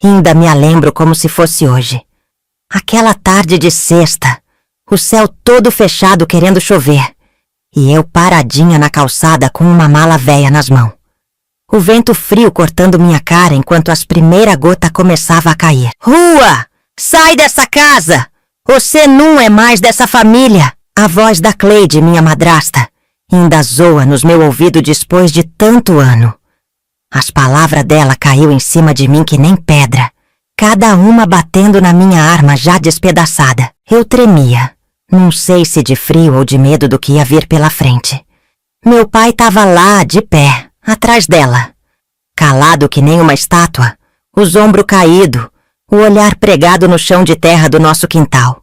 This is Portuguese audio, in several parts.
Ainda me a lembro como se fosse hoje. Aquela tarde de sexta, o céu todo fechado querendo chover, e eu paradinha na calçada com uma mala véia nas mãos. O vento frio cortando minha cara enquanto as primeiras gotas começavam a cair. Rua! Sai dessa casa! Você não é mais dessa família! A voz da Cleide, minha madrasta, ainda zoa nos meu ouvido depois de tanto ano. As palavras dela caiu em cima de mim que nem pedra, cada uma batendo na minha arma já despedaçada. Eu tremia, não sei se de frio ou de medo do que ia vir pela frente. Meu pai estava lá, de pé, atrás dela, calado que nem uma estátua, os ombros caídos, o olhar pregado no chão de terra do nosso quintal.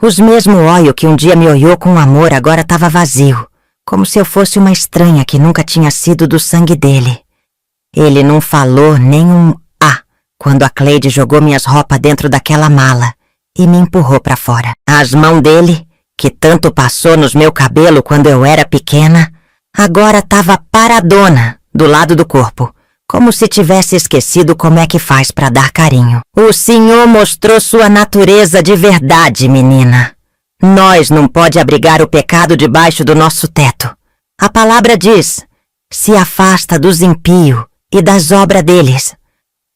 Os mesmo olhos que um dia me olhou com amor agora estava vazio, como se eu fosse uma estranha que nunca tinha sido do sangue dele. Ele não falou nem um "ah" quando a Cleide jogou minhas roupas dentro daquela mala e me empurrou para fora. As mãos dele, que tanto passou nos meu cabelo quando eu era pequena, agora tava paradona do lado do corpo, como se tivesse esquecido como é que faz para dar carinho. O Senhor mostrou sua natureza de verdade, menina. Nós não pode abrigar o pecado debaixo do nosso teto. A palavra diz: se afasta dos impíos e das obras deles.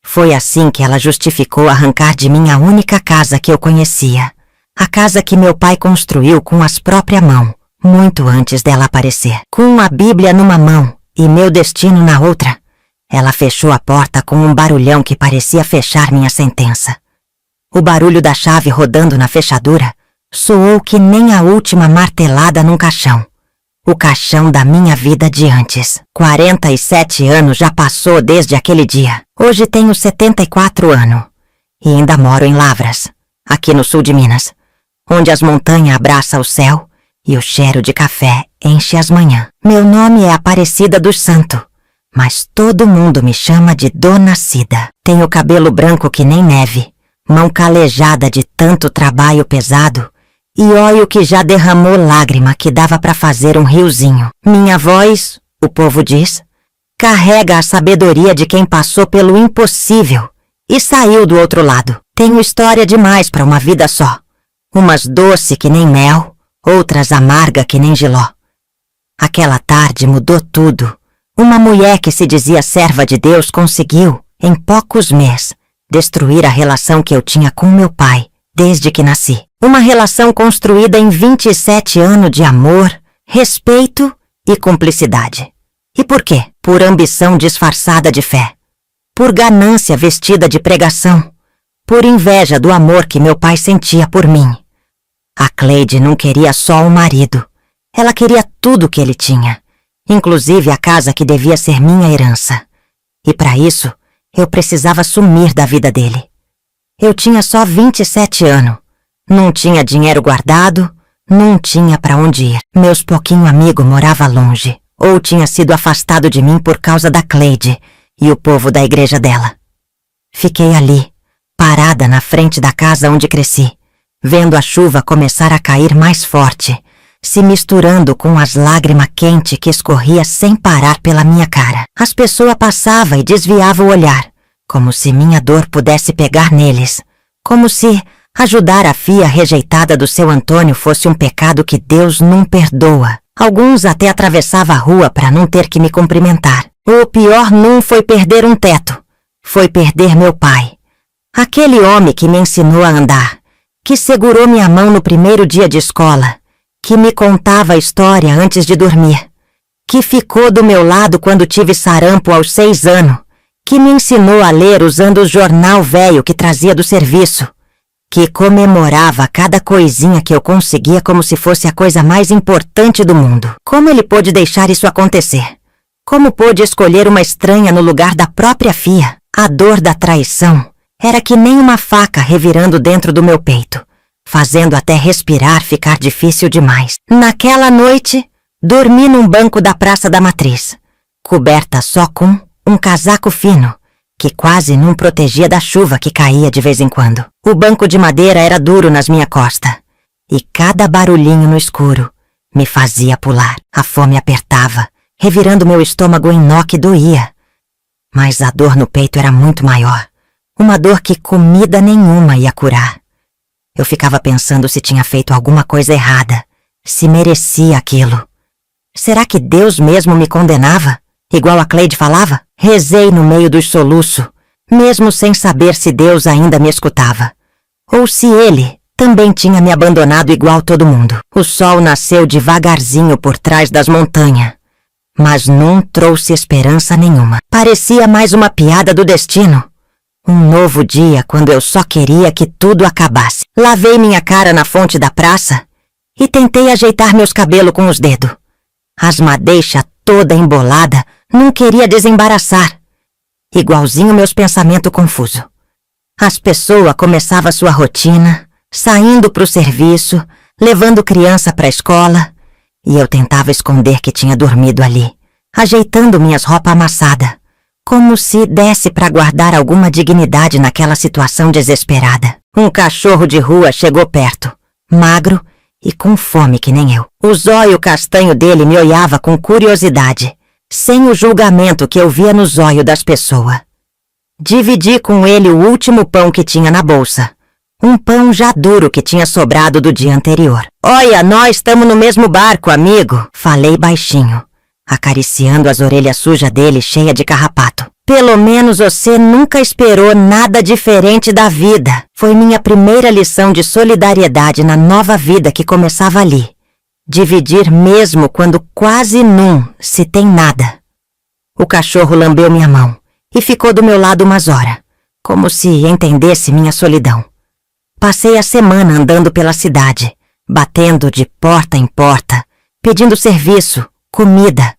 Foi assim que ela justificou arrancar de mim a única casa que eu conhecia, a casa que meu pai construiu com as próprias mãos, muito antes dela aparecer. Com a Bíblia numa mão e meu destino na outra, ela fechou a porta com um barulhão que parecia fechar minha sentença. O barulho da chave rodando na fechadura soou que nem a última martelada num caixão. O caixão da minha vida de antes. 47 anos já passou desde aquele dia. Hoje tenho 74 anos. E ainda moro em Lavras, aqui no sul de Minas, onde as montanhas abraçam o céu e o cheiro de café enche as manhãs. Meu nome é Aparecida dos Santos, mas todo mundo me chama de Dona Cida. Tenho cabelo branco que nem neve, mão calejada de tanto trabalho pesado, e olho que já derramou lágrima que dava para fazer um riozinho. Minha voz, o povo diz, carrega a sabedoria de quem passou pelo impossível e saiu do outro lado. Tenho história demais para uma vida só. Umas doce que nem mel, outras amarga que nem jiló. Aquela tarde mudou tudo. Uma mulher que se dizia serva de Deus conseguiu, em poucos meses, destruir a relação que eu tinha com meu pai desde que nasci. Uma relação construída em 27 anos de amor, respeito e cumplicidade. E por quê? Por ambição disfarçada de fé. Por ganância vestida de pregação. Por inveja do amor que meu pai sentia por mim. A Cleide não queria só um marido. Ela queria tudo que ele tinha, inclusive a casa que devia ser minha herança. E para isso, eu precisava sumir da vida dele. Eu tinha só 27 anos. Não tinha dinheiro guardado, não tinha para onde ir. Meus pouquinhos amigos moravam longe, ou tinha sido afastado de mim por causa da Cleide e o povo da igreja dela. Fiquei ali, parada na frente da casa onde cresci, vendo a chuva começar a cair mais forte, se misturando com as lágrimas quentes que escorria sem parar pela minha cara. As pessoas passavam e desviavam o olhar, como se minha dor pudesse pegar neles, como se ajudar a filha rejeitada do seu Antônio fosse um pecado que Deus não perdoa. Alguns até atravessavam a rua para não ter que me cumprimentar. O pior não foi perder um teto, foi perder meu pai. Aquele homem que me ensinou a andar, que segurou minha mão no primeiro dia de escola, que me contava a história antes de dormir, que ficou do meu lado quando tive sarampo aos 6 anos, que me ensinou a ler usando o jornal velho que trazia do serviço, que comemorava cada coisinha que eu conseguia como se fosse a coisa mais importante do mundo. Como ele pôde deixar isso acontecer? Como pôde escolher uma estranha no lugar da própria filha? A dor da traição era que nem uma faca revirando dentro do meu peito, fazendo até respirar ficar difícil demais. Naquela noite, dormi num banco da Praça da Matriz, coberta só com um casaco fino, que quase não protegia da chuva que caía de vez em quando. O banco de madeira era duro nas minhas costas, e cada barulhinho no escuro me fazia pular. A fome apertava, revirando meu estômago em nó que doía. Mas a dor no peito era muito maior, Uma dor que comida nenhuma ia curar. Eu ficava pensando se tinha feito alguma coisa errada, se merecia aquilo. Será que Deus mesmo me condenava, igual a Cleide falava? Rezei no meio dos soluços, mesmo sem saber se Deus ainda me escutava. Ou se Ele também tinha me abandonado igual todo mundo. O sol nasceu devagarzinho por trás das montanhas, mas não trouxe esperança nenhuma. Parecia mais uma piada do destino. Um novo dia quando eu só queria que tudo acabasse. Lavei minha cara na fonte da praça e tentei ajeitar meus cabelos com os dedos. As madeixas toda embolada não queria desembaraçar. Igualzinho meus pensamentos confusos. As pessoas começavam sua rotina, saindo pro serviço, levando criança pra escola, e eu tentava esconder que tinha dormido ali, ajeitando minhas roupas amassadas, como se desse pra guardar alguma dignidade naquela situação desesperada. Um cachorro de rua chegou perto, magro e com fome que nem eu. O zóio castanho dele me olhava com curiosidade, sem o julgamento que eu via no zóio das pessoas. Dividi com ele o último pão que tinha na bolsa, um pão já duro que tinha sobrado do dia anterior. Olha, nós estamos no mesmo barco, amigo, falei baixinho, acariciando as orelhas sujas dele cheia de carrapato. Pelo menos você nunca esperou nada diferente da vida. Foi minha primeira lição de solidariedade na nova vida que começava ali. Dividir mesmo quando quase não se tem nada. O cachorro lambeu minha mão e ficou do meu lado umas horas, como se entendesse minha solidão. Passei a semana andando pela cidade, batendo de porta em porta, pedindo serviço, comida,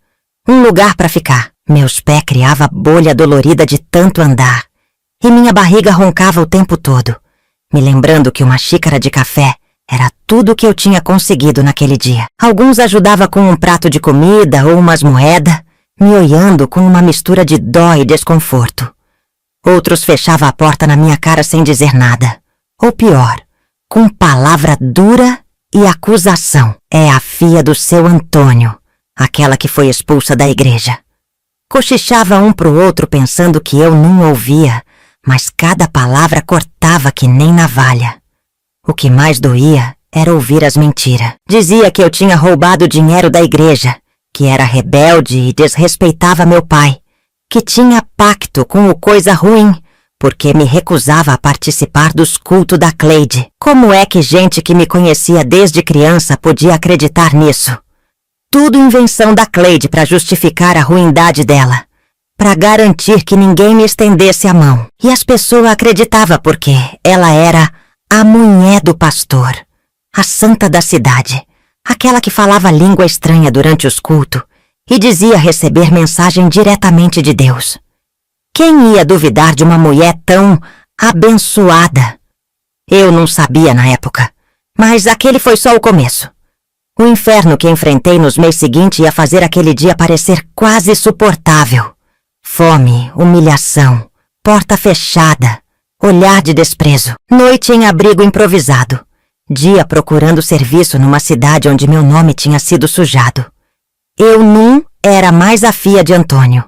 um lugar para ficar. Meus pés criavam bolha dolorida de tanto andar, e minha barriga roncava o tempo todo, me lembrando que uma xícara de café era tudo o que eu tinha conseguido naquele dia. Alguns ajudavam com um prato de comida ou umas moedas, me olhando com uma mistura de dó e desconforto. Outros fechavam a porta na minha cara sem dizer nada. Ou pior, com palavra dura e acusação. É a filha do seu Antônio, aquela que foi expulsa da igreja. Cochichava um pro outro pensando que eu não ouvia, mas cada palavra cortava que nem navalha. O que mais doía era ouvir as mentiras. Dizia que eu tinha roubado o dinheiro da igreja, que era rebelde e desrespeitava meu pai, que tinha pacto com o coisa ruim, porque me recusava a participar dos cultos da Cleide. Como é que gente que me conhecia desde criança podia acreditar nisso? Tudo invenção da Cleide para justificar a ruindade dela, para garantir que ninguém me estendesse a mão. E as pessoas acreditavam porque ela era a mulher do pastor, a santa da cidade, aquela que falava língua estranha durante os cultos e dizia receber mensagem diretamente de Deus. Quem ia duvidar de uma mulher tão abençoada? Eu não sabia na época, mas aquele foi só o começo. O inferno que enfrentei nos meses seguintes ia fazer aquele dia parecer quase suportável. Fome, humilhação, porta fechada, olhar de desprezo. Noite em abrigo improvisado. Dia procurando serviço numa cidade onde meu nome tinha sido sujado. Eu não era mais a filha de Antônio.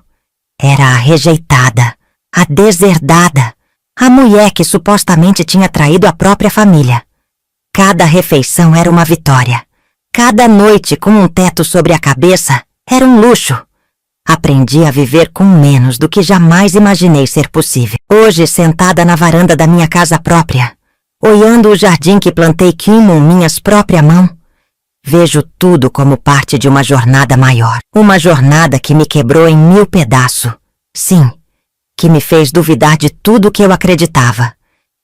Era a rejeitada, a deserdada, a mulher que supostamente tinha traído a própria família. Cada refeição era uma vitória. Cada noite com um teto sobre a cabeça era um luxo. Aprendi a viver com menos do que jamais imaginei ser possível. Hoje, sentada na varanda da minha casa própria, olhando o jardim que plantei com minhas próprias mãos, vejo tudo como parte de uma jornada maior. Uma jornada que me quebrou em 1000 pedaços. Sim, que me fez duvidar de tudo que eu acreditava,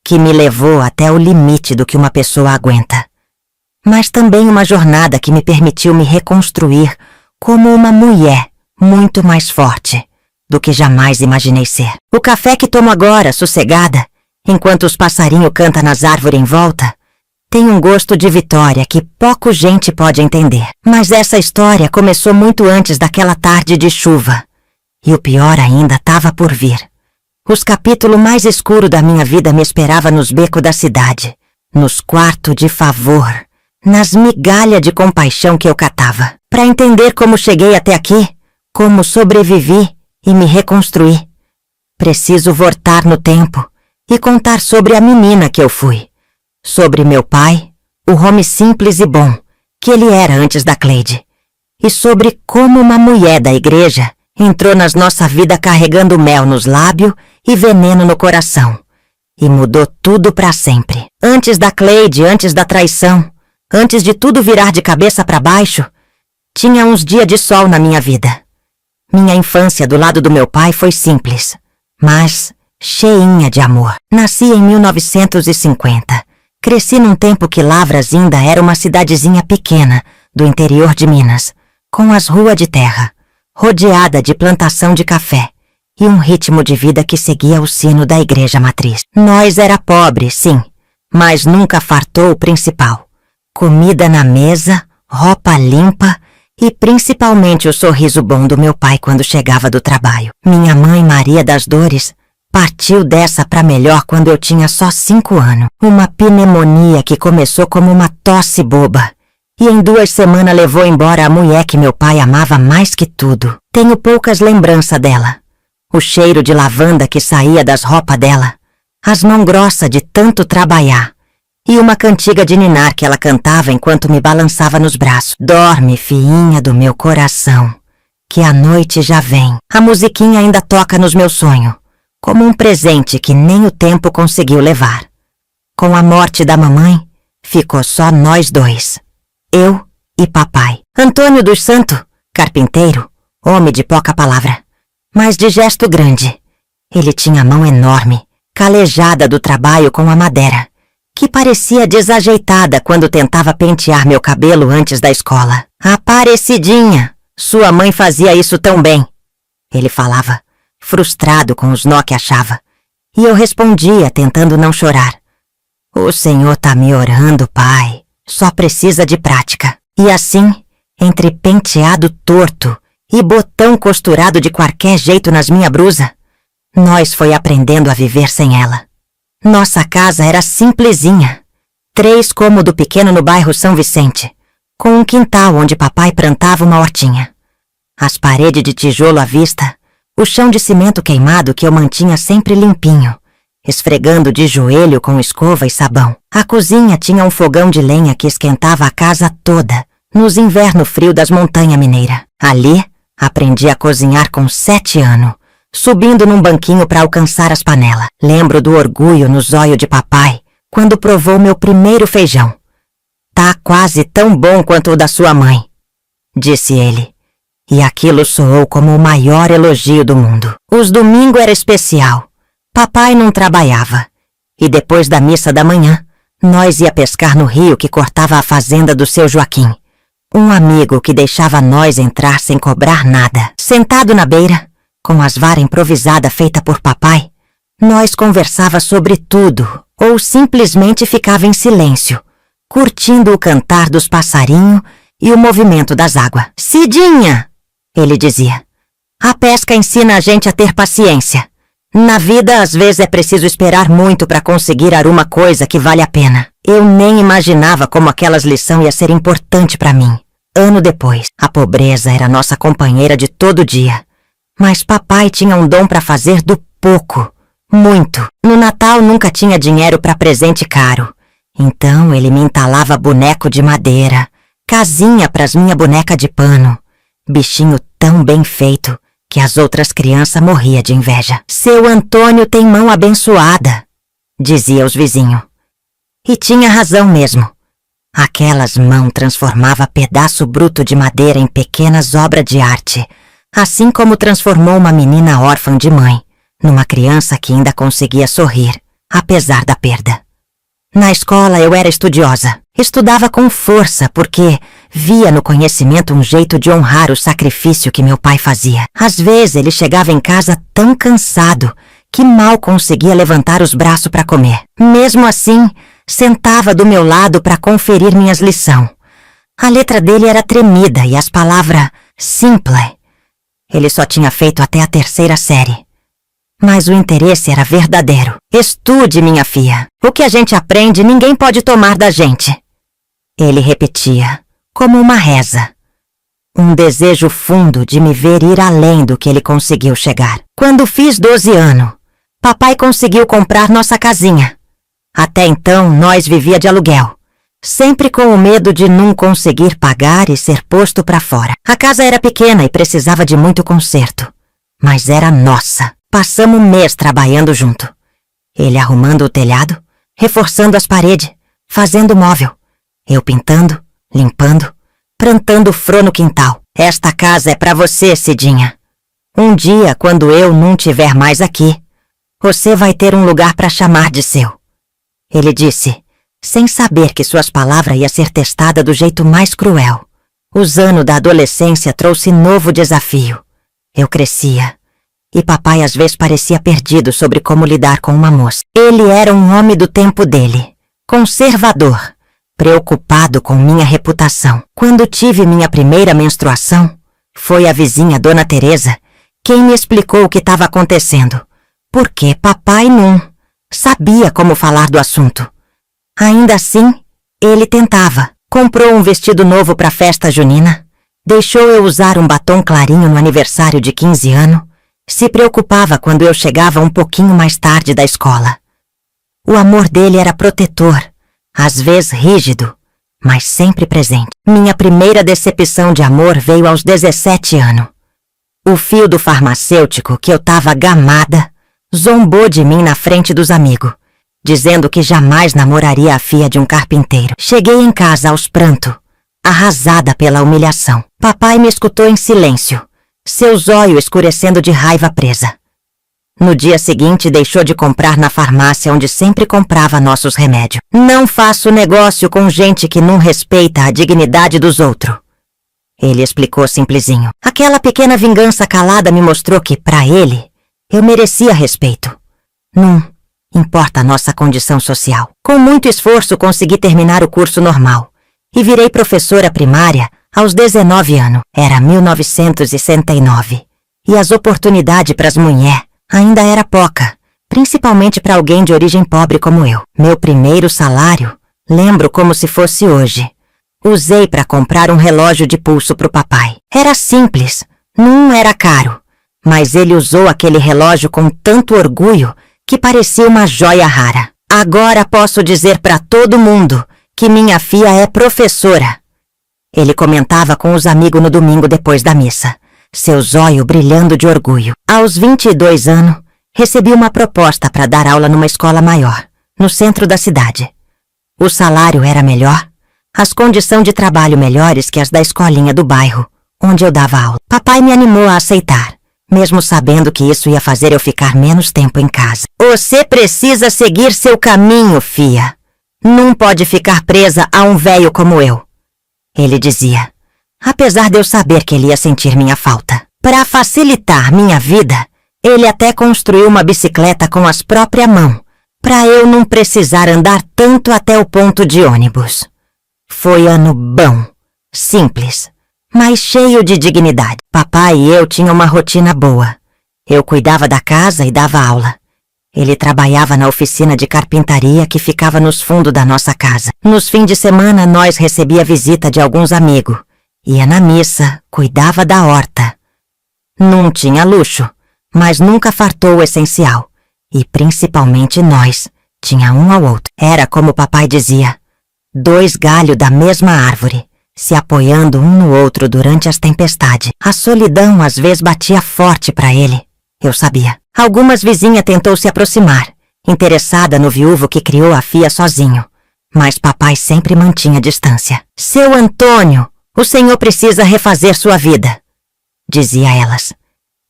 que me levou até o limite do que uma pessoa aguenta. Mas também uma jornada que me permitiu me reconstruir como uma mulher muito mais forte do que jamais imaginei ser. O café que tomo agora, sossegada, enquanto os passarinhos cantam nas árvores em volta, tem um gosto de vitória que pouca gente pode entender. Mas essa história começou muito antes daquela tarde de chuva. E o pior ainda estava por vir. Os capítulos mais escuros da minha vida me esperavam nos becos da cidade, nos quartos de favor, nas migalhas de compaixão que eu catava. Para entender como cheguei até aqui, como sobrevivi e me reconstruí, preciso voltar no tempo e contar sobre a menina que eu fui, sobre meu pai, o homem simples e bom que ele era antes da Cleide, e sobre como uma mulher da igreja entrou nas nossa vida carregando mel nos lábios e veneno no coração, e mudou tudo para sempre. Antes da Cleide, antes da traição, antes de tudo virar de cabeça para baixo, tinha uns dias de sol na minha vida. Minha infância do lado do meu pai foi simples, mas cheinha de amor. Nasci em 1950. Cresci num tempo que Lavras ainda era uma cidadezinha pequena do interior de Minas, com as ruas de terra, rodeada de plantação de café e um ritmo de vida que seguia o sino da igreja matriz. Nós era pobre, sim, mas nunca fartou o principal. Comida na mesa, roupa limpa e principalmente o sorriso bom do meu pai quando chegava do trabalho. Minha mãe, Maria das Dores, partiu dessa pra melhor quando eu tinha só 5 anos. Uma pneumonia que começou como uma tosse boba e em 2 semanas levou embora a mulher que meu pai amava mais que tudo. Tenho poucas lembranças dela. O cheiro de lavanda que saía das roupas dela, as mãos grossas de tanto trabalhar e uma cantiga de ninar que ela cantava enquanto me balançava nos braços. Dorme, filhinha do meu coração, que a noite já vem. A musiquinha ainda toca nos meus sonhos, como um presente que nem o tempo conseguiu levar. Com a morte da mamãe, ficou só nós dois, eu e papai. Antônio dos Santos, carpinteiro, homem de pouca palavra, mas de gesto grande. Ele tinha a mão enorme, calejada do trabalho com a madeira, que parecia desajeitada quando tentava pentear meu cabelo antes da escola. Aparecidinha, sua mãe fazia isso tão bem, ele falava, frustrado com os nó que achava, e eu respondia tentando não chorar. O senhor tá me orando, pai, só precisa de prática. E assim, entre penteado torto e botão costurado de qualquer jeito nas minha brusa, nós foi aprendendo a viver sem ela. Nossa casa era simplesinha, 3 cômodos pequeno no bairro São Vicente, com um quintal onde papai plantava uma hortinha. As paredes de tijolo à vista, o chão de cimento queimado que eu mantinha sempre limpinho, esfregando de joelho com escova e sabão. A cozinha tinha um fogão de lenha que esquentava a casa toda, nos invernos frios das montanhas mineiras. Ali, aprendi a cozinhar com 7 anos, subindo num banquinho para alcançar as panelas. Lembro do orgulho nos olhos de papai quando provou meu primeiro feijão. Tá quase tão bom quanto o da sua mãe, disse ele. E aquilo soou como o maior elogio do mundo. Os domingos era especial. Papai não trabalhava. E depois da missa da manhã, nós ia pescar no rio que cortava a fazenda do seu Joaquim. Um amigo que deixava nós entrar sem cobrar nada. Sentado na beira, com as varas improvisadas feitas por papai, nós conversava sobre tudo ou simplesmente ficava em silêncio, curtindo o cantar dos passarinhos e o movimento das águas. Cidinha, ele dizia, a pesca ensina a gente a ter paciência. Na vida, às vezes, é preciso esperar muito para conseguir alguma coisa que vale a pena. Eu nem imaginava como aquelas lições ia ser importante para mim. Ano depois, a pobreza era nossa companheira de todo dia. Mas papai tinha um dom para fazer do pouco, muito. No Natal nunca tinha dinheiro para presente caro. Então ele me entalava boneco de madeira, casinha pras minha boneca de pano, bichinho tão bem feito que as outras crianças morriam de inveja. Seu Antônio tem mão abençoada, dizia os vizinhos. E tinha razão mesmo. Aquelas mãos transformava pedaço bruto de madeira em pequenas obras de arte, assim como transformou uma menina órfã de mãe numa criança que ainda conseguia sorrir, apesar da perda. Na escola eu era estudiosa. Estudava com força porque via no conhecimento um jeito de honrar o sacrifício que meu pai fazia. Às vezes ele chegava em casa tão cansado que mal conseguia levantar os braços para comer. Mesmo assim, sentava do meu lado para conferir minhas lições. A letra dele era tremida e as palavras simples. Ele só tinha feito até a 3ª série. Mas o interesse era verdadeiro. Estude, minha filha. O que a gente aprende, ninguém pode tomar da gente. Ele repetia, como uma reza. Um desejo fundo de me ver ir além do que ele conseguiu chegar. Quando fiz 12 anos, papai conseguiu comprar nossa casinha. Até então, nós vivia de aluguel, sempre com o medo de não conseguir pagar e ser posto para fora. A casa era pequena e precisava de muito conserto, mas era nossa. Passamos um mês trabalhando junto. Ele arrumando o telhado, reforçando as paredes, fazendo móvel. Eu pintando, limpando, plantando flor no quintal. Esta casa é para você, Cidinha. Um dia, quando eu não estiver mais aqui, você vai ter um lugar para chamar de seu. Ele disse, sem saber que suas palavras iam ser testadas do jeito mais cruel. Os anos da adolescência trouxe novo desafio. Eu crescia, e papai às vezes parecia perdido sobre como lidar com uma moça. Ele era um homem do tempo dele, conservador, preocupado com minha reputação. Quando tive minha primeira menstruação, foi a vizinha Dona Teresa quem me explicou o que estava acontecendo, porque papai não sabia como falar do assunto. Ainda assim, ele tentava. Comprou um vestido novo para a festa junina, deixou eu usar um batom clarinho no aniversário de 15 anos, se preocupava quando eu chegava um pouquinho mais tarde da escola. O amor dele era protetor, às vezes rígido, mas sempre presente. Minha primeira decepção de amor veio aos 17 anos. O fio do farmacêutico, que eu tava gamada, zombou de mim na frente dos amigos, dizendo que jamais namoraria a filha de um carpinteiro. Cheguei em casa aos prantos, arrasada pela humilhação. Papai me escutou em silêncio, seus olhos escurecendo de raiva presa. No dia seguinte, deixou de comprar na farmácia onde sempre comprava nossos remédios. Não faço negócio com gente que não respeita a dignidade dos outros. Ele explicou simplesinho. Aquela pequena vingança calada me mostrou que, para ele, eu merecia respeito. Não importa a nossa condição social. Com muito esforço, consegui terminar o curso normal e virei professora primária aos 19 anos. Era 1969 e as oportunidades para as mulheres ainda era pouca, principalmente para alguém de origem pobre como eu. Meu primeiro salário, lembro como se fosse hoje. Usei para comprar um relógio de pulso pro papai. Era simples, não era caro, mas ele usou aquele relógio com tanto orgulho que parecia uma joia rara. Agora posso dizer para todo mundo que minha filha é professora. Ele comentava com os amigos no domingo depois da missa, seus olhos brilhando de orgulho. Aos 22 anos, recebi uma proposta para dar aula numa escola maior, no centro da cidade. O salário era melhor, as condições de trabalho melhores que as da escolinha do bairro, onde eu dava aula. Papai me animou a aceitar, mesmo sabendo que isso ia fazer eu ficar menos tempo em casa. Você precisa seguir seu caminho, fia. Não pode ficar presa a um velho como eu. Ele dizia, apesar de eu saber que ele ia sentir minha falta. Para facilitar minha vida, ele até construiu uma bicicleta com as próprias mãos, para eu não precisar andar tanto até o ponto de ônibus. Foi ano bom, simples, mas cheio de dignidade. Papai e eu tinha uma rotina boa. Eu cuidava da casa e dava aula. Ele trabalhava na oficina de carpintaria que ficava nos fundos da nossa casa. Nos fins de semana, nós recebia visita de alguns amigos. Ia na missa, cuidava da horta. Não tinha luxo, mas nunca fartou o essencial. E principalmente nós, tinha um ao outro. Era como papai dizia, 2 galhos da mesma árvore, se apoiando um no outro durante as tempestades. A solidão às vezes batia forte para ele, eu sabia. Algumas vizinhas tentou se aproximar, interessada no viúvo que criou a filha sozinho, mas papai sempre mantinha distância. Seu Antônio, o senhor precisa refazer sua vida, dizia elas.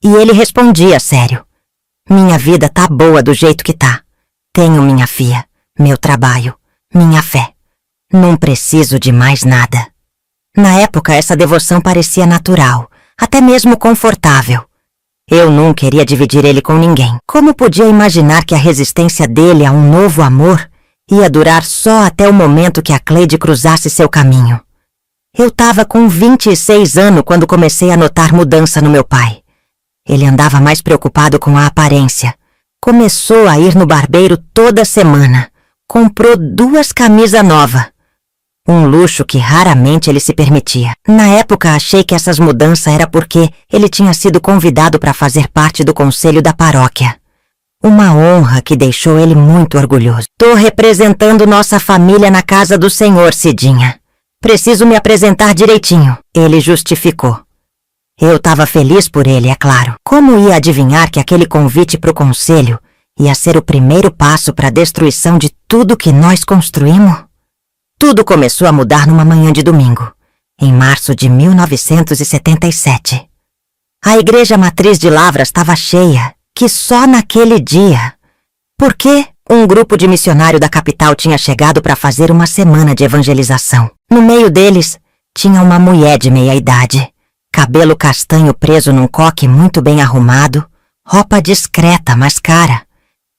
E ele respondia sério. Minha vida tá boa do jeito que tá. Tenho minha filha, meu trabalho, minha fé. Não preciso de mais nada. Na época, essa devoção parecia natural, até mesmo confortável. Eu não queria dividir ele com ninguém. Como podia imaginar que a resistência dele a um novo amor ia durar só até o momento que a Cleide cruzasse seu caminho? Eu estava com 26 anos quando comecei a notar mudança no meu pai. Ele andava mais preocupado com a aparência. Começou a ir no barbeiro toda semana. Comprou 2 camisas novas. Um luxo que raramente ele se permitia. Na época, achei que essas mudanças era porque ele tinha sido convidado para fazer parte do conselho da paróquia. Uma honra que deixou ele muito orgulhoso. Tô representando nossa família na casa do Senhor, Cidinha. Preciso me apresentar direitinho, ele justificou. Eu tava feliz por ele, é claro. Como ia adivinhar que aquele convite pro conselho ia ser o primeiro passo para a destruição de tudo que nós construímos? Tudo começou a mudar numa manhã de domingo, em março de 1977. A igreja matriz de Lavras estava cheia, que só naquele dia. Porque um grupo de missionário da capital tinha chegado para fazer uma semana de evangelização. No meio deles, tinha uma mulher de meia-idade, cabelo castanho preso num coque muito bem arrumado, roupa discreta, mas cara,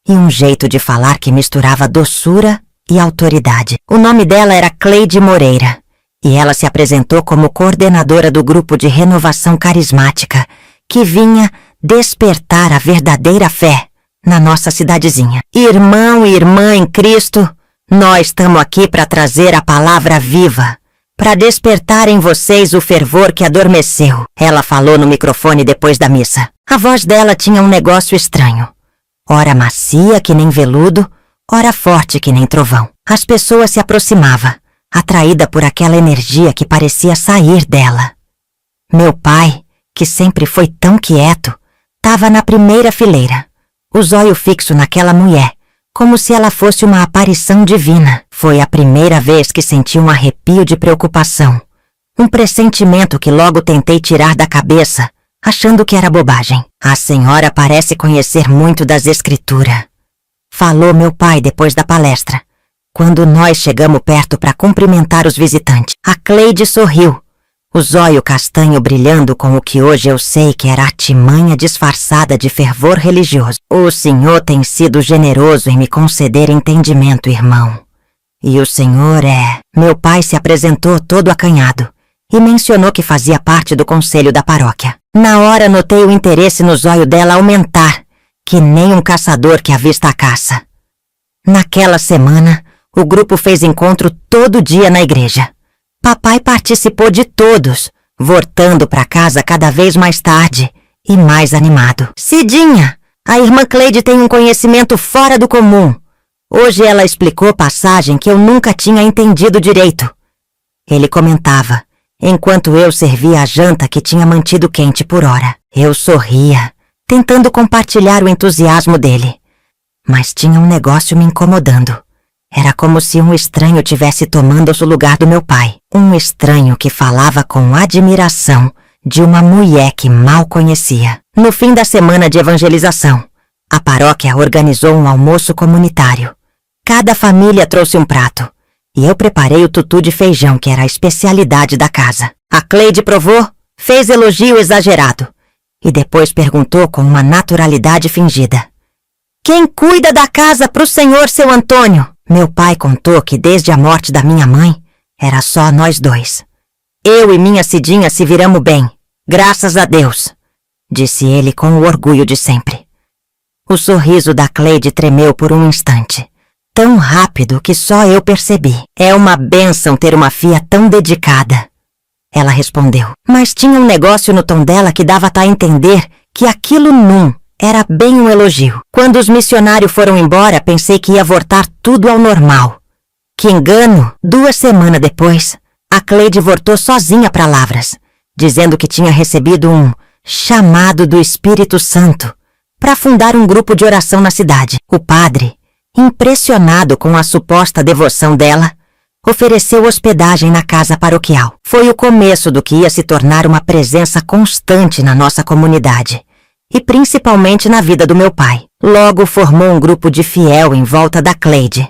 e um jeito de falar que misturava doçura e autoridade. O nome dela era Cleide Moreira, e ela se apresentou como coordenadora do grupo de renovação carismática, que vinha despertar a verdadeira fé na nossa cidadezinha. Irmão e irmã em Cristo, nós estamos aqui para trazer a palavra viva, para despertar em vocês o fervor que adormeceu, ela falou no microfone depois da missa. A voz dela tinha um negócio estranho. Ora macia que nem veludo, ora forte que nem trovão. As pessoas se aproximavam, atraída por aquela energia que parecia sair dela. Meu pai, que sempre foi tão quieto, estava na primeira fileira, o zóio fixo naquela mulher, como se ela fosse uma aparição divina. Foi a primeira vez que senti um arrepio de preocupação, um pressentimento que logo tentei tirar da cabeça, achando que era bobagem. A senhora parece conhecer muito das escrituras, falou meu pai depois da palestra, quando nós chegamos perto para cumprimentar os visitantes. A Cleide sorriu, o zóio castanho brilhando com o que hoje eu sei que era artimanha disfarçada de fervor religioso. O Senhor tem sido generoso em me conceder entendimento, irmão. E o Senhor é... Meu pai se apresentou todo acanhado e mencionou que fazia parte do conselho da paróquia. Na hora notei o interesse no zóio dela aumentar, que nem um caçador que avista a caça. Naquela semana, o grupo fez encontro todo dia na igreja. Papai participou de todos, voltando para casa cada vez mais tarde e mais animado. Cidinha, a irmã Cleide tem um conhecimento fora do comum. Hoje ela explicou passagem que eu nunca tinha entendido direito. Ele comentava, enquanto eu servia a janta que tinha mantido quente por hora. Eu sorria, tentando compartilhar o entusiasmo dele. Mas tinha um negócio me incomodando. Era como se um estranho tivesse tomando o lugar do meu pai. Um estranho que falava com admiração de uma mulher que mal conhecia. No fim da semana de evangelização, a paróquia organizou um almoço comunitário. Cada família trouxe um prato, e eu preparei o tutu de feijão, que era a especialidade da casa. A Cleide provou, fez elogio exagerado, e depois perguntou com uma naturalidade fingida: "Quem cuida da casa pro senhor, seu Antônio?" Meu pai contou que desde a morte da minha mãe, era só nós dois. Eu e minha Cidinha se viramos bem, graças a Deus, disse ele com o orgulho de sempre. O sorriso da Cleide tremeu por um instante, tão rápido que só eu percebi. É uma bênção ter uma filha tão dedicada, ela respondeu. Mas tinha um negócio no tom dela que dava a entender que aquilo não era bem um elogio. Quando os missionários foram embora, pensei que ia voltar tudo ao normal. Que engano! 2 semanas depois, a Cleide voltou sozinha para Lavras, dizendo que tinha recebido um chamado do Espírito Santo para fundar um grupo de oração na cidade. O padre, impressionado com a suposta devoção dela, ofereceu hospedagem na casa paroquial. Foi o começo do que ia se tornar uma presença constante na nossa comunidade, e principalmente na vida do meu pai. Logo formou um grupo de fiel em volta da Cleide.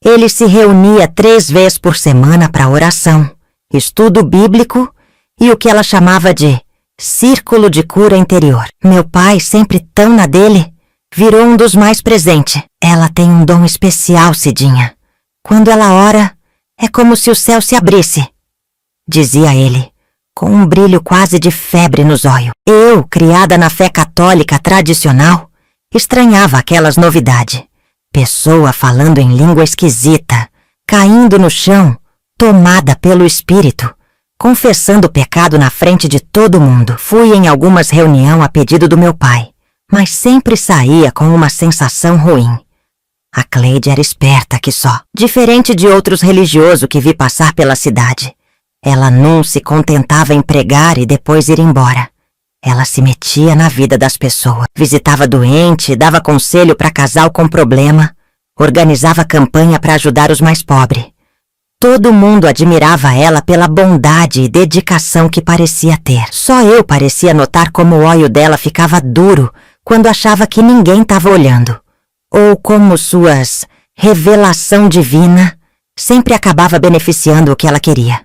Ele se reunia 3 vezes por semana para oração, estudo bíblico e o que ela chamava de círculo de cura interior. Meu pai, sempre tão na dele, virou um dos mais presentes. Ela tem um dom especial, Cidinha. Quando ela ora, é como se o céu se abrisse, dizia ele, com um brilho quase de febre nos olhos. Eu, criada na fé católica tradicional, estranhava aquelas novidades. Pessoa falando em língua esquisita, caindo no chão, tomada pelo espírito, confessando o pecado na frente de todo mundo. Fui em algumas reuniões a pedido do meu pai, mas sempre saía com uma sensação ruim. A Cleide era esperta que só. Diferente de outros religiosos que vi passar pela cidade, ela não se contentava em pregar e depois ir embora. Ela se metia na vida das pessoas, visitava doente, dava conselho para casal com problema, organizava campanha para ajudar os mais pobres. Todo mundo admirava ela pela bondade e dedicação que parecia ter. Só eu parecia notar como o olho dela ficava duro quando achava que ninguém estava olhando. Ou como suas revelação divina sempre acabava beneficiando o que ela queria.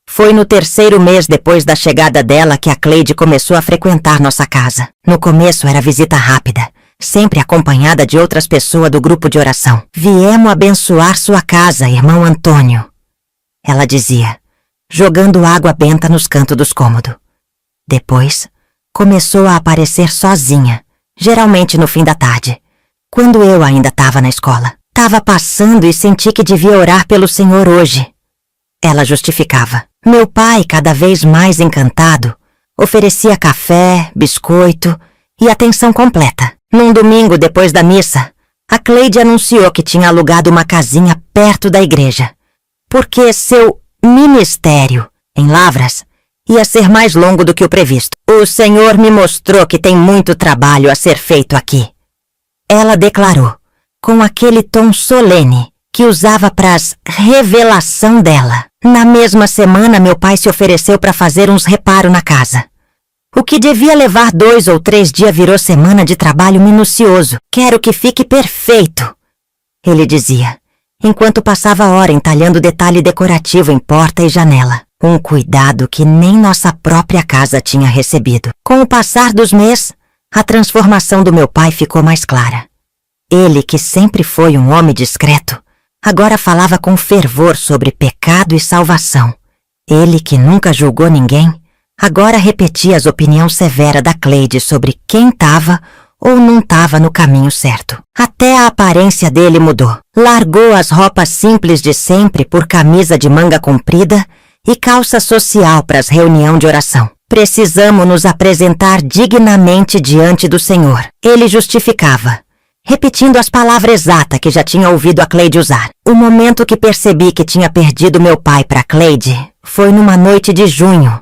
Foi no 3º mês depois da chegada dela que a Cleide começou a frequentar nossa casa. No começo era visita rápida, sempre acompanhada de outras pessoas do grupo de oração. Viemos abençoar sua casa, irmão Antônio, ela dizia, jogando água benta nos cantos dos cômodos. Depois, começou a aparecer sozinha, geralmente no fim da tarde, quando eu ainda estava na escola. Tava passando e senti que devia orar pelo Senhor hoje. Ela justificava. Meu pai, cada vez mais encantado, oferecia café, biscoito e atenção completa. Num domingo depois da missa, a Cleide anunciou que tinha alugado uma casinha perto da igreja, porque seu ministério, em Lavras, ia ser mais longo do que o previsto. O Senhor me mostrou que tem muito trabalho a ser feito aqui. Ela declarou, com aquele tom solene que usava pras revelação dela. Na mesma semana, meu pai se ofereceu para fazer uns reparos na casa. O que devia levar 2 ou 3 dias virou semana de trabalho minucioso. Quero que fique perfeito, ele dizia, enquanto passava a hora entalhando detalhe decorativo em porta e janela. Um cuidado que nem nossa própria casa tinha recebido. Com o passar dos meses, a transformação do meu pai ficou mais clara. Ele, que sempre foi um homem discreto, agora falava com fervor sobre pecado e salvação. Ele, que nunca julgou ninguém, agora repetia as opiniões severas da Cleide sobre quem estava ou não estava no caminho certo. Até a aparência dele mudou. Largou as roupas simples de sempre por camisa de manga comprida e calça social para as reuniões de oração. Precisamos nos apresentar dignamente diante do Senhor, ele justificava, repetindo as palavras exatas que já tinha ouvido a Cleide usar. O momento que percebi que tinha perdido meu pai para Cleide foi numa noite de junho,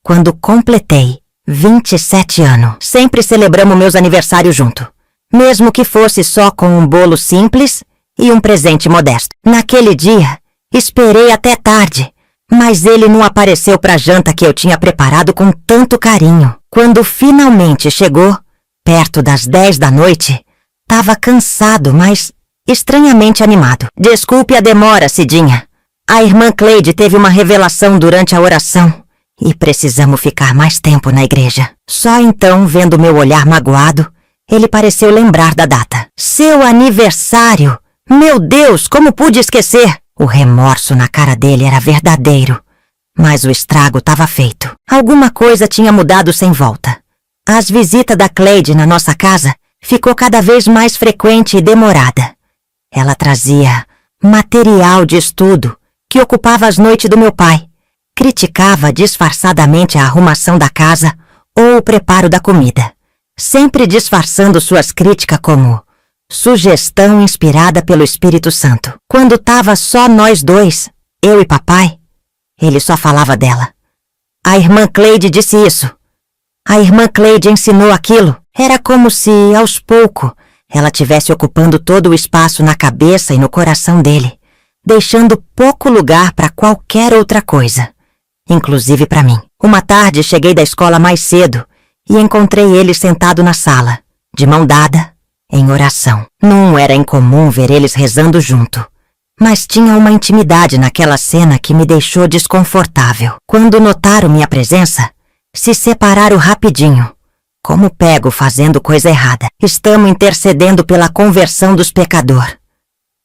quando completei 27 anos. Sempre celebramos meus aniversários junto, mesmo que fosse só com um bolo simples e um presente modesto. Naquele dia, esperei até tarde, mas ele não apareceu para a janta que eu tinha preparado com tanto carinho. Quando finalmente chegou, perto das 10 da noite, estava cansado, mas estranhamente animado. Desculpe a demora, Cidinha. A irmã Cleide teve uma revelação durante a oração e precisamos ficar mais tempo na igreja. Só então, vendo meu olhar magoado, ele pareceu lembrar da data. Seu aniversário! Meu Deus, como pude esquecer? O remorso na cara dele era verdadeiro, mas o estrago estava feito. Alguma coisa tinha mudado sem volta. As visitas da Cleide na nossa casa ficou cada vez mais frequente e demorada. Ela trazia material de estudo que ocupava as noites do meu pai, criticava disfarçadamente a arrumação da casa ou o preparo da comida, sempre disfarçando suas críticas como sugestão inspirada pelo Espírito Santo. Quando tava só nós dois, eu e papai, ele só falava dela. A irmã Cleide disse isso. A irmã Cleide ensinou aquilo. Era como se, aos poucos, ela tivesse ocupando todo o espaço na cabeça e no coração dele, deixando pouco lugar para qualquer outra coisa, inclusive para mim. Uma tarde cheguei da escola mais cedo e encontrei ele sentado na sala, de mão dada, em oração. Não era incomum ver eles rezando junto, mas tinha uma intimidade naquela cena que me deixou desconfortável. Quando notaram minha presença, se separaram rapidinho, como pego fazendo coisa errada. Estamos intercedendo pela conversão dos pecadores,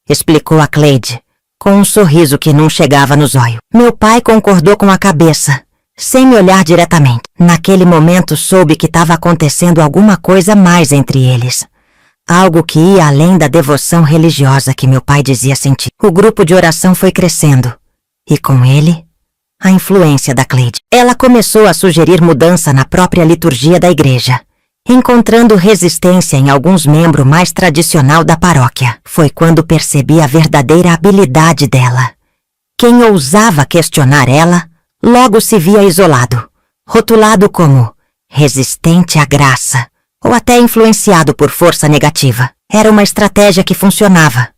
explicou a Cleide, com um sorriso que não chegava nos olhos. Meu pai concordou com a cabeça, sem me olhar diretamente. Naquele momento soube que estava acontecendo alguma coisa mais entre eles. Algo que ia além da devoção religiosa que meu pai dizia sentir. O grupo de oração foi crescendo, e com ele, a influência da Cleide. Ela começou a sugerir mudança na própria liturgia da igreja, encontrando resistência em alguns membros mais tradicional da paróquia. Foi quando percebi a verdadeira habilidade dela. Quem ousava questionar ela, logo se via isolado, rotulado como resistente à graça, ou até influenciado por força negativa. Era uma estratégia que funcionava.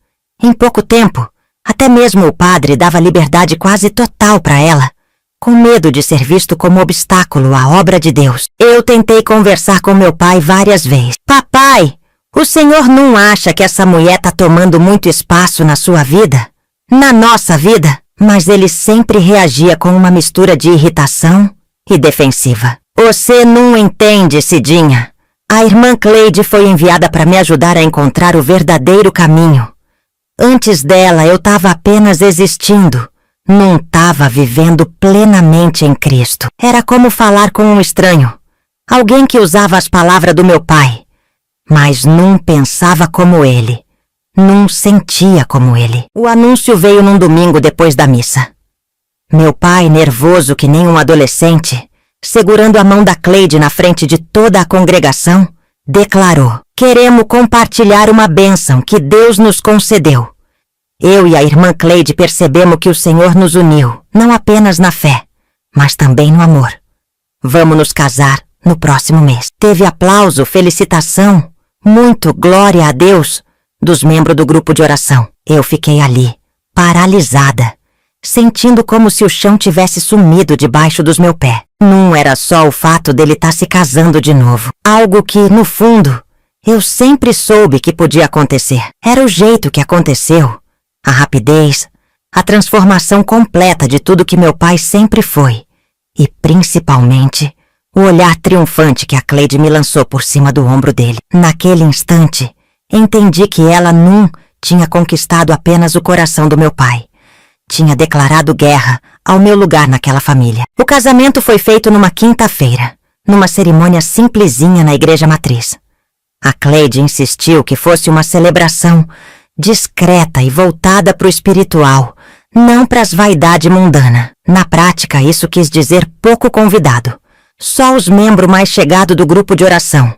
Em pouco tempo, até mesmo o padre dava liberdade quase total para ela, com medo de ser visto como obstáculo à obra de Deus. Eu tentei conversar com meu pai várias vezes. Papai, o senhor não acha que essa mulher tá tomando muito espaço na sua vida? Na nossa vida? Mas ele sempre reagia com uma mistura de irritação e defensiva. Você não entende, Cidinha. A irmã Cleide foi enviada para me ajudar a encontrar o verdadeiro caminho. Antes dela, eu estava apenas existindo. Não estava vivendo plenamente em Cristo. Era como falar com um estranho. Alguém que usava as palavras do meu pai, mas não pensava como ele. Não sentia como ele. O anúncio veio num domingo depois da missa. Meu pai, nervoso que nem um adolescente, segurando a mão da Cleide na frente de toda a congregação, declarou: queremos compartilhar uma bênção que Deus nos concedeu. Eu e a irmã Cleide percebemos que o Senhor nos uniu, não apenas na fé, mas também no amor. Vamos nos casar no próximo mês. Teve aplauso, felicitação, muito glória a Deus dos membros do grupo de oração. Eu fiquei ali, paralisada, sentindo como se o chão tivesse sumido debaixo dos meus pés. Não era só o fato dele estar se casando de novo. Algo que, no fundo, eu sempre soube que podia acontecer. Era o jeito que aconteceu. A rapidez, a transformação completa de tudo que meu pai sempre foi. E, principalmente, o olhar triunfante que a Cleide me lançou por cima do ombro dele. Naquele instante, entendi que ela não tinha conquistado apenas o coração do meu pai. Tinha declarado guerra ao meu lugar naquela família. O casamento foi feito numa quinta-feira, numa cerimônia simplesinha na igreja matriz. A Cleide insistiu que fosse uma celebração discreta e voltada para o espiritual, não para as vaidades mundanas. Na prática, isso quis dizer pouco convidado. Só os membros mais chegados do grupo de oração.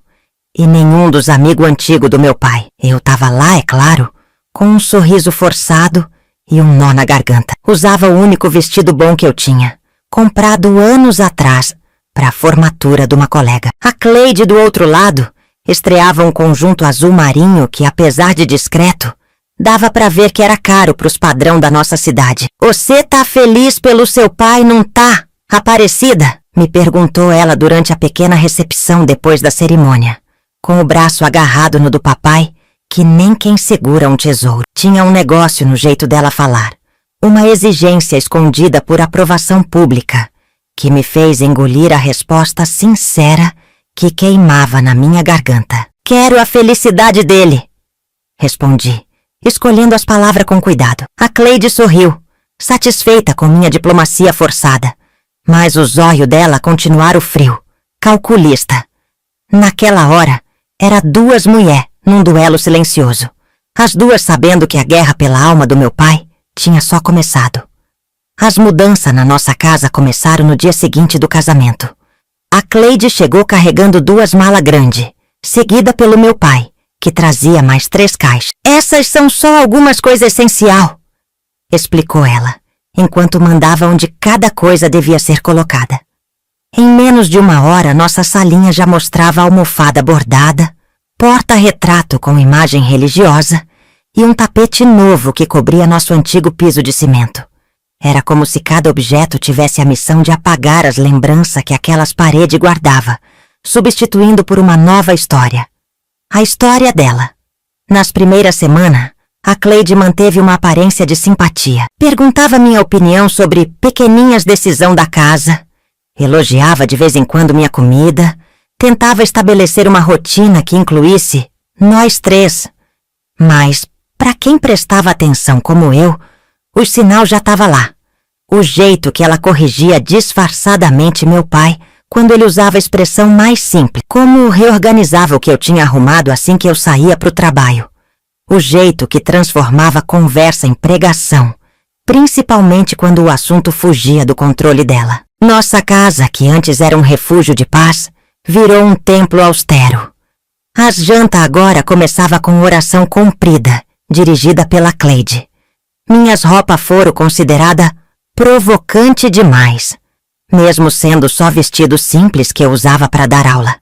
E nenhum dos amigos antigos do meu pai. Eu tava lá, é claro, com um sorriso forçado e um nó na garganta. Usava o único vestido bom que eu tinha, comprado anos atrás para a formatura de uma colega. A Cleide, do outro lado, estreava um conjunto azul marinho que, apesar de discreto, dava para ver que era caro para os padrão da nossa cidade. Você tá feliz pelo seu pai, não tá, Aparecida? Me perguntou ela durante a pequena recepção depois da cerimônia, com o braço agarrado no do papai, que nem quem segura um tesouro. Tinha um negócio no jeito dela falar, uma exigência escondida por aprovação pública, que me fez engolir a resposta sincera que queimava na minha garganta. Quero a felicidade dele, respondi, escolhendo as palavras com cuidado. A Cleide sorriu, satisfeita com minha diplomacia forçada, mas os olhos dela continuaram frio, calculista. Naquela hora, era duas mulheres num duelo silencioso, as duas sabendo que a guerra pela alma do meu pai tinha só começado. As mudanças na nossa casa começaram no dia seguinte do casamento. A Cleide chegou carregando 2 malas grandes, seguida pelo meu pai, que trazia mais 3 caixas. Essas são só algumas coisas essenciais, explicou ela, enquanto mandava onde cada coisa devia ser colocada. Em menos de 1 hora, nossa salinha já mostrava almofada bordada, porta-retrato com imagem religiosa e um tapete novo que cobria nosso antigo piso de cimento. Era como se cada objeto tivesse a missão de apagar as lembranças que aquelas paredes guardava, substituindo por uma nova história. A história dela. Nas primeiras semanas, a Cleide manteve uma aparência de simpatia. Perguntava minha opinião sobre pequeninhas decisões da casa, elogiava de vez em quando minha comida, tentava estabelecer uma rotina que incluísse nós 3. Mas, para quem prestava atenção como eu, o sinal já estava lá. O jeito que ela corrigia disfarçadamente meu pai quando ele usava a expressão mais simples, como reorganizava o que eu tinha arrumado assim que eu saía para o trabalho. O jeito que transformava conversa em pregação, principalmente quando o assunto fugia do controle dela. Nossa casa, que antes era um refúgio de paz, virou um templo austero. A janta agora começava com oração comprida, dirigida pela Cleide. Minhas roupas foram consideradas provocante demais, mesmo sendo só vestido simples que eu usava para dar aula.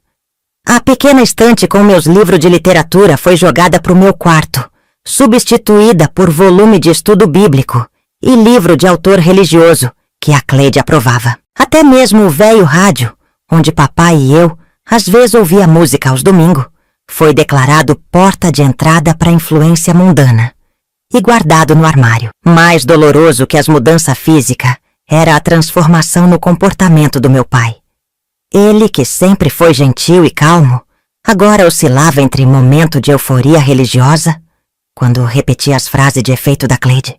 A pequena estante com meus livros de literatura foi jogada para o meu quarto, substituída por volume de estudo bíblico e livro de autor religioso, que a Cleide aprovava. Até mesmo o velho rádio, onde papai e eu às vezes ouvia música aos domingos, foi declarado porta de entrada para a influência mundana e guardado no armário. Mais doloroso que as mudanças físicas era a transformação no comportamento do meu pai. Ele, que sempre foi gentil e calmo, agora oscilava entre momento de euforia religiosa, quando repetia as frases de efeito da Cleide,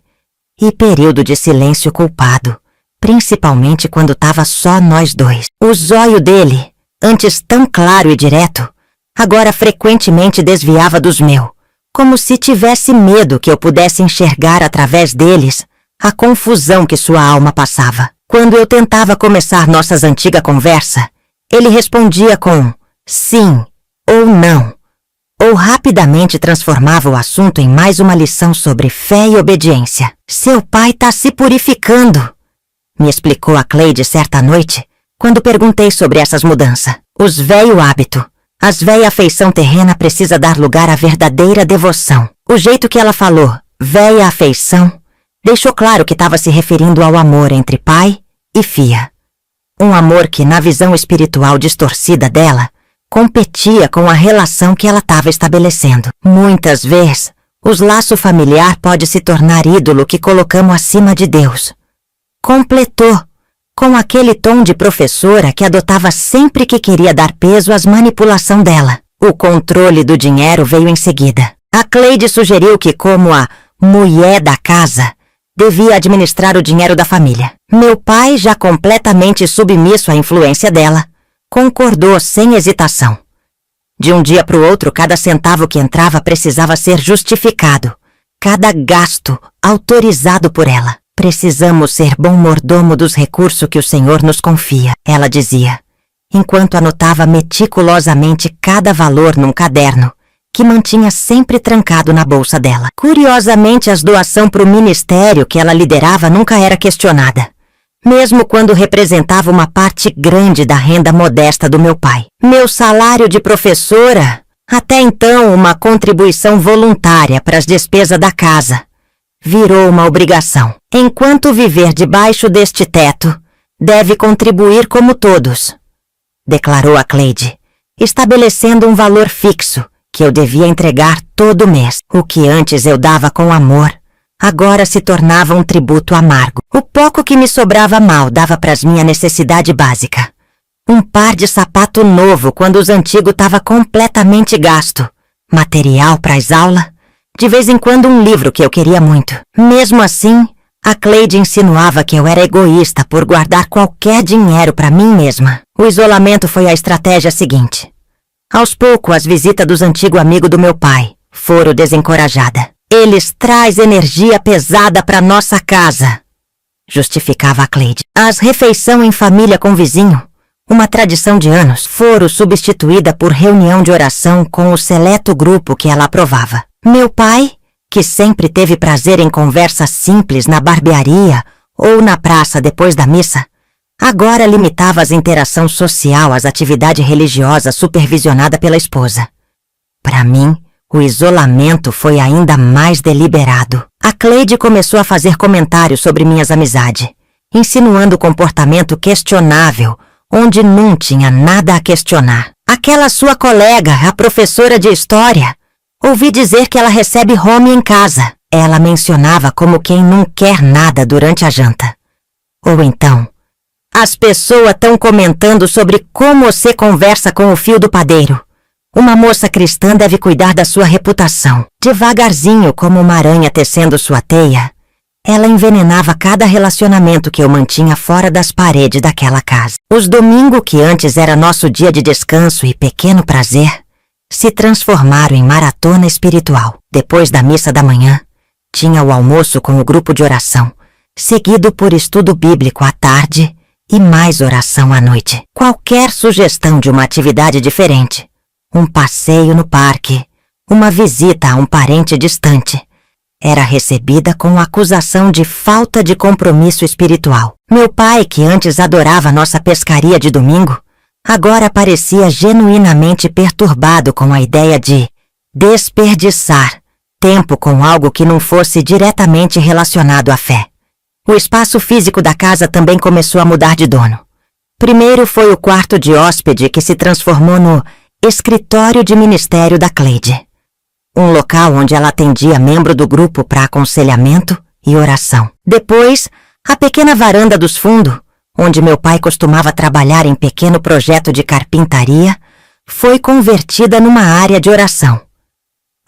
e período de silêncio culpado, principalmente quando tava só nós dois. O zóio dele, antes tão claro e direto, agora frequentemente desviava dos meus, como se tivesse medo que eu pudesse enxergar através deles a confusão que sua alma passava. Quando eu tentava começar nossas antigas conversas, ele respondia com sim ou não, ou rapidamente transformava o assunto em mais uma lição sobre fé e obediência. Seu pai tá se purificando, me explicou a Cleide certa noite, quando perguntei sobre essas mudanças. Os velho hábito, as velha afeição terrena precisa dar lugar à verdadeira devoção. O jeito que ela falou, velha afeição, deixou claro que estava se referindo ao amor entre pai e filha. Um amor que, na visão espiritual distorcida dela, competia com a relação que ela estava estabelecendo. Muitas vezes, os laços familiar pode se tornar ídolo que colocamos acima de Deus. Completou, com aquele tom de professora que adotava sempre que queria dar peso às manipulações dela. O controle do dinheiro veio em seguida. A Cleide sugeriu que, como a mulher da casa, devia administrar o dinheiro da família. Meu pai, já completamente submisso à influência dela, concordou sem hesitação. De um dia para o outro, cada centavo que entrava precisava ser justificado, cada gasto autorizado por ela. Precisamos ser bom mordomo dos recursos que o Senhor nos confia, ela dizia, enquanto anotava meticulosamente cada valor num caderno, que mantinha sempre trancado na bolsa dela. Curiosamente, as doações para o ministério que ela liderava nunca era questionada, mesmo quando representava uma parte grande da renda modesta do meu pai. Meu salário de professora, até então uma contribuição voluntária para as despesas da casa, virou uma obrigação. Enquanto viver debaixo deste teto, deve contribuir como todos, declarou a Cleide, estabelecendo um valor fixo que eu devia entregar todo mês. O que antes eu dava com amor, agora se tornava um tributo amargo. O pouco que me sobrava mal dava para as minhas necessidades básicas. Um par de sapato novo quando os antigos tava completamente gasto, material para as aulas, de vez em quando um livro que eu queria muito. Mesmo assim, a Cleide insinuava que eu era egoísta por guardar qualquer dinheiro para mim mesma. O isolamento foi a estratégia seguinte. Aos poucos, as visitas dos antigos amigos do meu pai foram desencorajadas. Eles trazem energia pesada para nossa casa, justificava a Cleide. As refeições em família com vizinho, uma tradição de anos, foram substituídas por reunião de oração com o seleto grupo que ela aprovava. Meu pai, que sempre teve prazer em conversas simples na barbearia ou na praça depois da missa, agora limitava as interações social às atividades religiosas supervisionadas pela esposa. Para mim, o isolamento foi ainda mais deliberado. A Cleide começou a fazer comentários sobre minhas amizades, insinuando comportamento questionável, onde não tinha nada a questionar. Aquela sua colega, a professora de história, ouvi dizer que ela recebe home em casa. Ela mencionava como quem não quer nada durante a janta. Ou então, as pessoas estão comentando sobre como você conversa com o fio do padeiro. Uma moça cristã deve cuidar da sua reputação. Devagarzinho, como uma aranha tecendo sua teia, ela envenenava cada relacionamento que eu mantinha fora das paredes daquela casa. Os domingos, que antes era nosso dia de descanso e pequeno prazer, se transformaram em maratona espiritual. Depois da missa da manhã, tinha o almoço com o grupo de oração, seguido por estudo bíblico à tarde e mais oração à noite. Qualquer sugestão de uma atividade diferente, um passeio no parque, uma visita a um parente distante, era recebida com acusação de falta de compromisso espiritual. Meu pai, que antes adorava nossa pescaria de domingo, agora parecia genuinamente perturbado com a ideia de desperdiçar tempo com algo que não fosse diretamente relacionado à fé. O espaço físico da casa também começou a mudar de dono. Primeiro foi o quarto de hóspede, que se transformou no escritório de ministério da Cleide, um local onde ela atendia membro do grupo para aconselhamento e oração. Depois, a pequena varanda dos fundos, onde meu pai costumava trabalhar em pequeno projeto de carpintaria, foi convertida numa área de oração.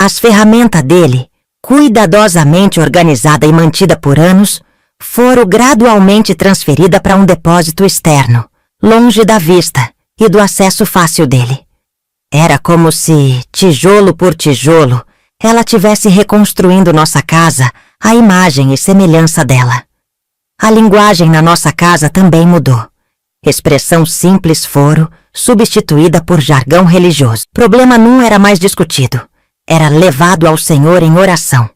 As ferramentas dele, cuidadosamente organizada e mantida por anos, foram gradualmente transferidas para um depósito externo, longe da vista e do acesso fácil dele. Era como se, tijolo por tijolo, ela tivesse reconstruindo nossa casa à imagem e semelhança dela. A linguagem na nossa casa também mudou. Expressão simples foro, substituída por jargão religioso. Problema não era mais discutido. Era levado ao Senhor em oração.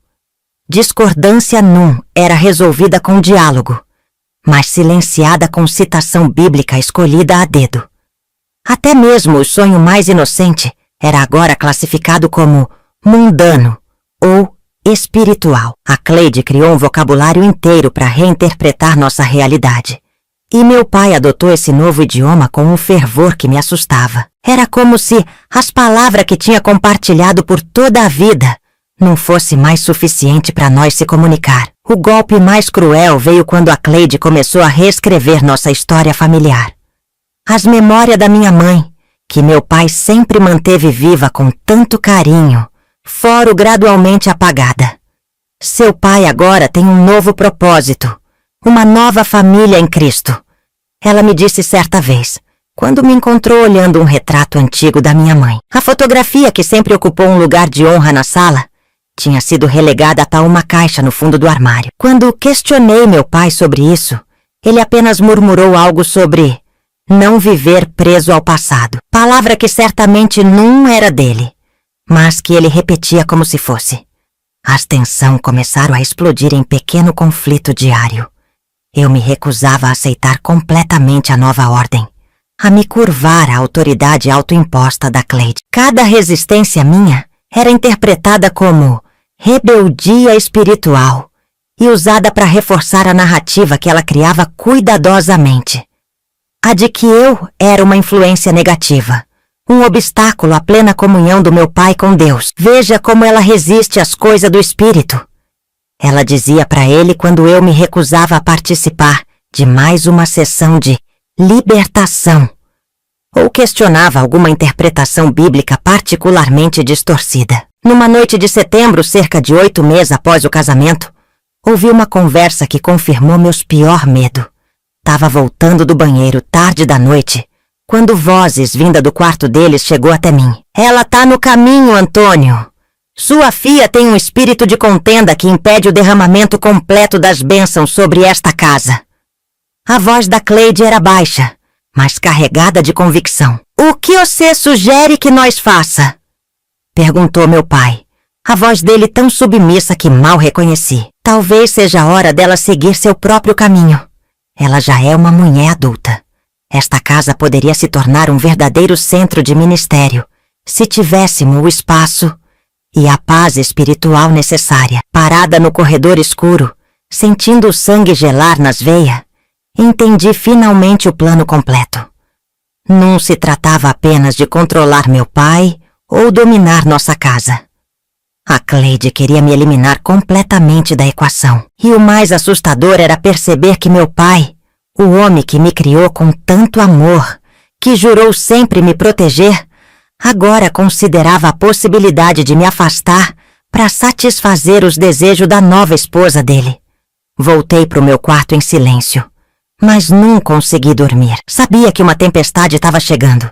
Discordância não era resolvida com diálogo, mas silenciada com citação bíblica escolhida a dedo. Até mesmo o sonho mais inocente era agora classificado como mundano ou espiritual. A Cleide criou um vocabulário inteiro para reinterpretar nossa realidade. E meu pai adotou esse novo idioma com um fervor que me assustava. Era como se as palavras que tinha compartilhado por toda a vida não fosse mais suficiente para nós se comunicar. O golpe mais cruel veio quando a Cleide começou a reescrever nossa história familiar. As memórias da minha mãe, que meu pai sempre manteve viva com tanto carinho, foram gradualmente apagada. Seu pai agora tem um novo propósito, uma nova família em Cristo. Ela me disse certa vez, quando me encontrou olhando um retrato antigo da minha mãe. A fotografia, que sempre ocupou um lugar de honra na sala, tinha sido relegada a uma caixa no fundo do armário. Quando questionei meu pai sobre isso, ele apenas murmurou algo sobre não viver preso ao passado, palavra que certamente não era dele, mas que ele repetia como se fosse. As tensões começaram a explodir em pequeno conflito diário. Eu me recusava a aceitar completamente a nova ordem, a me curvar à autoridade autoimposta da Cleide. Cada resistência minha era interpretada como rebeldia espiritual e usada para reforçar a narrativa que ela criava cuidadosamente. A de que eu era uma influência negativa, um obstáculo à plena comunhão do meu pai com Deus. Veja como ela resiste às coisas do espírito. Ela dizia para ele quando eu me recusava a participar de mais uma sessão de libertação, ou questionava alguma interpretação bíblica particularmente distorcida. Numa noite de setembro, cerca de 8 meses após o casamento, ouvi uma conversa que confirmou meus pior medo. Tava voltando do banheiro tarde da noite, quando vozes vinda do quarto deles chegou até mim. Ela tá no caminho, Antônio. Sua filha tem um espírito de contenda que impede o derramamento completo das bênçãos sobre esta casa. A voz da Cleide era baixa, mas carregada de convicção. O que você sugere que nós faça? Perguntou meu pai. A voz dele tão submissa que mal reconheci. Talvez seja a hora dela seguir seu próprio caminho. Ela já é uma mulher adulta. Esta casa poderia se tornar um verdadeiro centro de ministério, se tivéssemos o espaço e a paz espiritual necessária. Parada no corredor escuro, sentindo o sangue gelar nas veias, entendi finalmente o plano completo. Não se tratava apenas de controlar meu pai ou dominar nossa casa. A Cleide queria me eliminar completamente da equação. E o mais assustador era perceber que meu pai, o homem que me criou com tanto amor, que jurou sempre me proteger, agora considerava a possibilidade de me afastar para satisfazer os desejos da nova esposa dele. Voltei para o meu quarto em silêncio, mas não consegui dormir. Sabia que uma tempestade estava chegando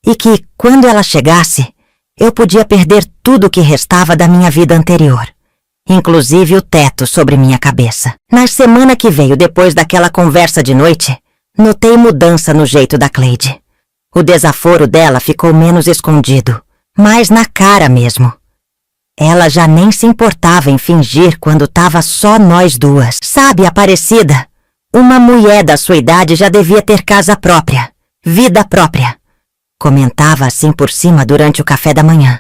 e que, quando ela chegasse, eu podia perder tudo o que restava da minha vida anterior, inclusive o teto sobre minha cabeça. Na semana que veio depois daquela conversa de noite, Notei mudança no jeito da Cleide. O desaforo dela ficou menos escondido, mais na cara mesmo. Ela já nem se importava em fingir quando tava só nós duas. Sabe, Aparecida? Uma mulher da sua idade já devia ter casa própria, vida própria. Comentava assim por cima durante o café da manhã,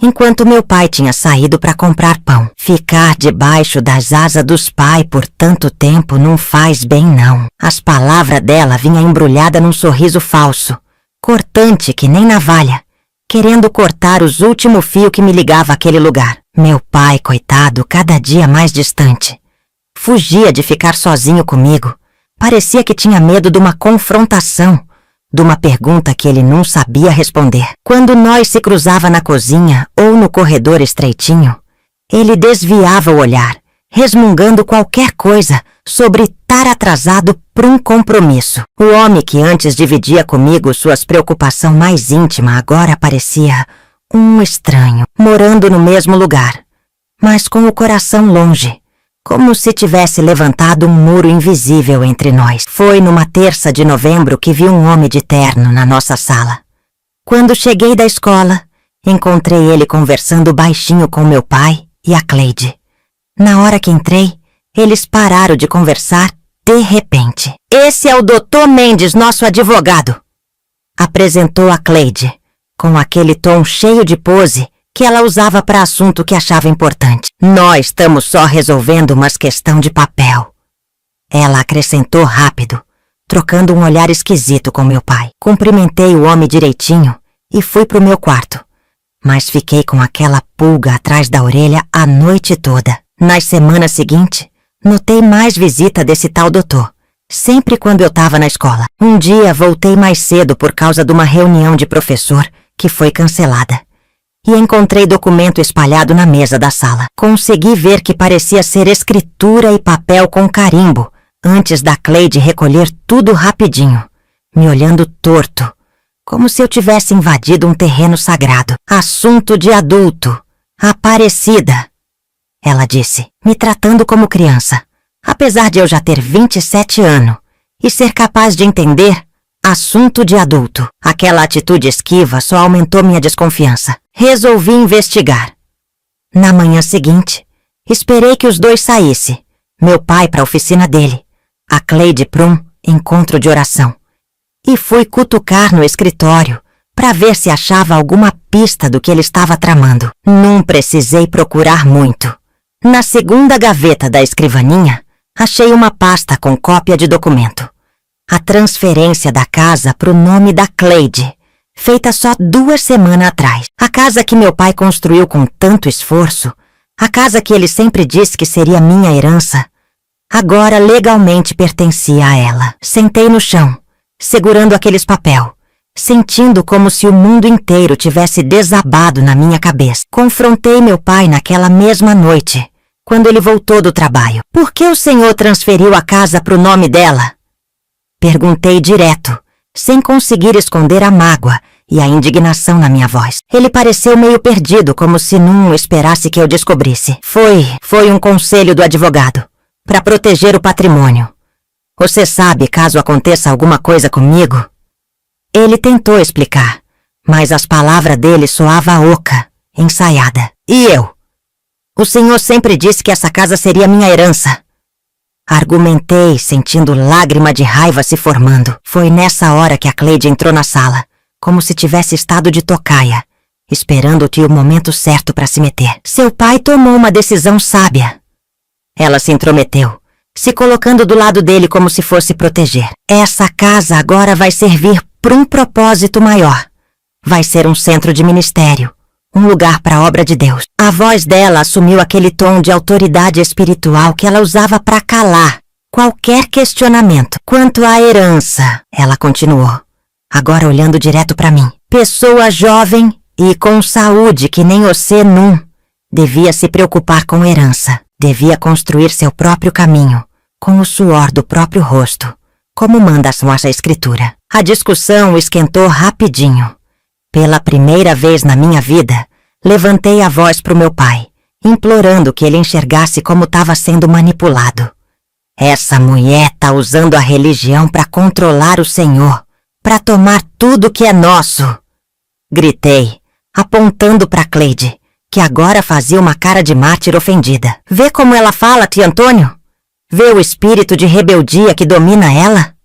enquanto meu pai tinha saído para comprar pão. Ficar debaixo das asas dos pais por tanto tempo não faz bem não. As palavras dela vinham embrulhada num sorriso falso, cortante que nem navalha, querendo cortar os últimos fios que me ligava àquele lugar. Meu pai, coitado, cada dia mais distante. Fugia de ficar sozinho comigo. Parecia que tinha medo de uma confrontação, de uma pergunta que ele não sabia responder. Quando nós se cruzava na cozinha ou no corredor estreitinho, ele desviava o olhar, resmungando qualquer coisa sobre estar atrasado para um compromisso. O homem que antes dividia comigo suas preocupações mais íntimas agora parecia um estranho, morando no mesmo lugar, mas com o coração longe, como se tivesse levantado um muro invisível entre nós. Foi numa terça de novembro que vi um homem de terno na nossa sala. Quando cheguei da escola, encontrei ele conversando baixinho com meu pai e a Cleide. Na hora que entrei, eles pararam de conversar de repente. Esse é o Dr. Mendes, nosso advogado, apresentou a Cleide, com aquele tom cheio de pose que ela usava para assunto que achava importante. Nós estamos só resolvendo umas questão de papel. Ela acrescentou rápido, trocando um olhar esquisito com meu pai. Cumprimentei o homem direitinho e fui pro meu quarto, mas fiquei com aquela pulga atrás da orelha a noite toda. Nas semanas seguintes, notei mais visita desse tal doutor, sempre quando eu tava na escola. Um dia voltei mais cedo por causa de uma reunião de professor que foi cancelada. E encontrei documento espalhado na mesa da sala. Consegui ver que parecia ser escritura e papel com carimbo, antes da Cleide recolher tudo rapidinho, me olhando torto, como se eu tivesse invadido um terreno sagrado. Assunto de adulto. Aparecida, ela disse, me tratando como criança, apesar de eu já ter 27 anos e ser capaz de entender. Assunto de adulto. Aquela atitude esquiva só aumentou minha desconfiança. Resolvi investigar. Na manhã seguinte, esperei que os dois saíssem. Meu pai para a oficina dele, a Cleide para um encontro de oração. E fui cutucar no escritório para ver se achava alguma pista do que ele estava tramando. Não precisei procurar muito. Na segunda gaveta da escrivaninha, achei uma pasta com cópia de documento. A transferência da casa pro nome da Cleide, feita só 2 semanas atrás. A casa que meu pai construiu com tanto esforço, a casa que ele sempre disse que seria minha herança, agora legalmente pertencia a ela. Sentei no chão, segurando aqueles papel, sentindo como se o mundo inteiro tivesse desabado na minha cabeça. Confrontei meu pai naquela mesma noite, quando ele voltou do trabalho. Por que o senhor transferiu a casa pro nome dela? Perguntei direto, sem conseguir esconder a mágoa e a indignação na minha voz. Ele pareceu meio perdido, como se não esperasse que eu descobrisse. Foi um conselho do advogado, para proteger o patrimônio. Você sabe caso aconteça alguma coisa comigo? Ele tentou explicar, mas as palavras dele soavam oca, ensaiada. E eu? O senhor sempre disse que essa casa seria minha herança. Argumentei, sentindo lágrima de raiva se formando. Foi nessa hora que a Cleide entrou na sala, como se tivesse estado de tocaia, esperando-te o momento certo para se meter. Seu pai tomou uma decisão sábia. Ela se intrometeu, se colocando do lado dele como se fosse proteger. Essa casa agora vai servir para um propósito maior. Vai ser um centro de ministério, um lugar para a obra de Deus. A voz dela assumiu aquele tom de autoridade espiritual que ela usava para calar qualquer questionamento. Quanto à herança, ela continuou, agora olhando direto para mim. Pessoa jovem e com saúde que nem você não devia se preocupar com herança. Devia construir seu próprio caminho, com o suor do próprio rosto, como manda a nossa escritura. A discussão esquentou rapidinho. Pela primeira vez na minha vida, levantei a voz pro meu pai, implorando que ele enxergasse como estava sendo manipulado. Essa mulher tá usando a religião para controlar o Senhor, para tomar tudo que é nosso. Gritei, apontando para Cleide, que agora fazia uma cara de mártir ofendida. Vê como ela fala, tio Antônio? Vê o espírito de rebeldia que domina ela?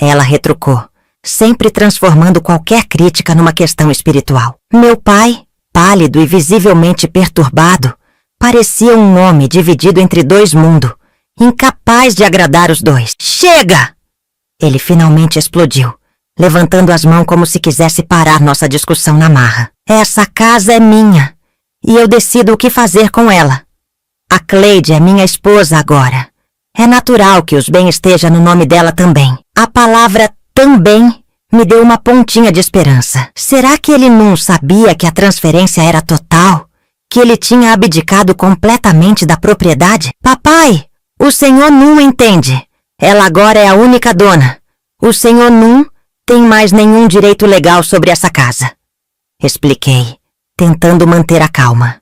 Ela retrucou, sempre transformando qualquer crítica numa questão espiritual. Meu pai, pálido e visivelmente perturbado, parecia um homem dividido entre dois mundos, incapaz de agradar os dois. Chega! Ele finalmente explodiu, levantando as mãos como se quisesse parar nossa discussão na marra. Essa casa é minha, e eu decido o que fazer com ela. A Cleide é minha esposa agora. É natural que os bens esteja no nome dela também. A palavra também me deu uma pontinha de esperança. Será que ele não sabia que a transferência era total? Que ele tinha abdicado completamente da propriedade? Papai, o senhor não entende. Ela agora é a única dona. O senhor não tem mais nenhum direito legal sobre essa casa. Expliquei, tentando manter a calma.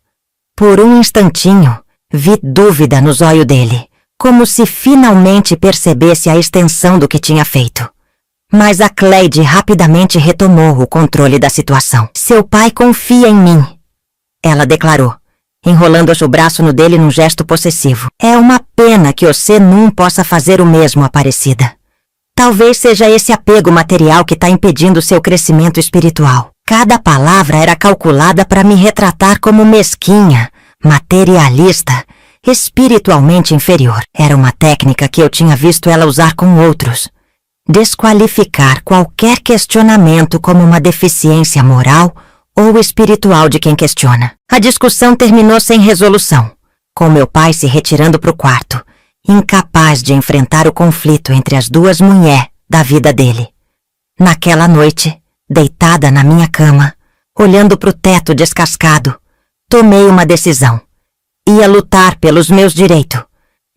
Por um instantinho, vi dúvida nos olhos dele, como se finalmente percebesse a extensão do que tinha feito. Mas a Cleide rapidamente retomou o controle da situação. Seu pai confia em mim, ela declarou, enrolando o braço no dele num gesto possessivo. É uma pena que você não possa fazer o mesmo, Aparecida. Talvez seja esse apego material que está impedindo seu crescimento espiritual. Cada palavra era calculada para me retratar como mesquinha, materialista, espiritualmente inferior. Era uma técnica que eu tinha visto ela usar com outros. Desqualificar qualquer questionamento como uma deficiência moral ou espiritual de quem questiona. A discussão terminou sem resolução, com meu pai se retirando para o quarto, incapaz de enfrentar o conflito entre as duas mulheres da vida dele. Naquela noite, deitada na minha cama, olhando para o teto descascado, tomei uma decisão. Ia lutar pelos meus direitos,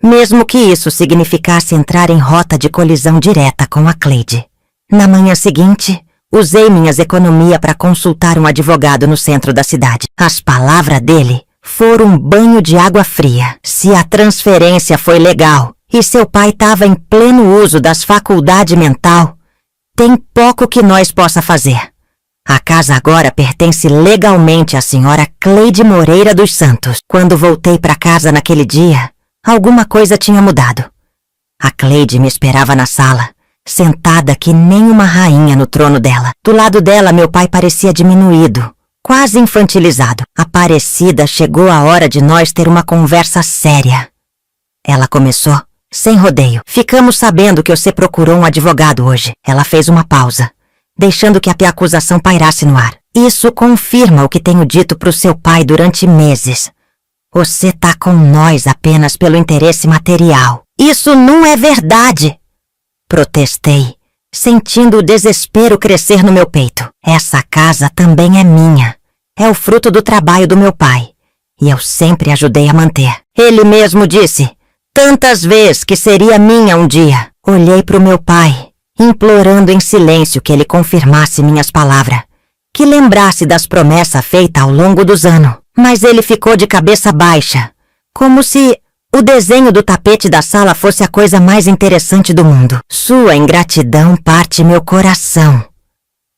mesmo que isso significasse entrar em rota de colisão direta com a Cleide. Na manhã seguinte, usei minhas economias para consultar um advogado no centro da cidade. As palavras dele foram um banho de água fria. Se a transferência foi legal e seu pai estava em pleno uso das faculdades mental, tem pouco que nós possa fazer. A casa agora pertence legalmente à senhora Cleide Moreira dos Santos. Quando voltei para casa naquele dia, alguma coisa tinha mudado. A Cleide me esperava na sala, sentada que nem uma rainha no trono dela. Do lado dela, meu pai parecia diminuído, quase infantilizado. Aparecida, chegou a hora de nós ter uma conversa séria. Ela começou, sem rodeio. Ficamos sabendo que você procurou um advogado hoje. Ela fez uma pausa, deixando que a acusação pairasse no ar. Isso confirma o que tenho dito pro seu pai durante meses. Você tá com nós apenas pelo interesse material. Isso não é verdade! Protestei, sentindo o desespero crescer no meu peito. Essa casa também é minha. É o fruto do trabalho do meu pai. E eu sempre ajudei a manter. Ele mesmo disse, tantas vezes, que seria minha um dia. Olhei pro meu pai, implorando em silêncio que ele confirmasse minhas palavras, que lembrasse das promessas feitas ao longo dos anos. Mas ele ficou de cabeça baixa, como se o desenho do tapete da sala fosse a coisa mais interessante do mundo. Sua ingratidão parte meu coração,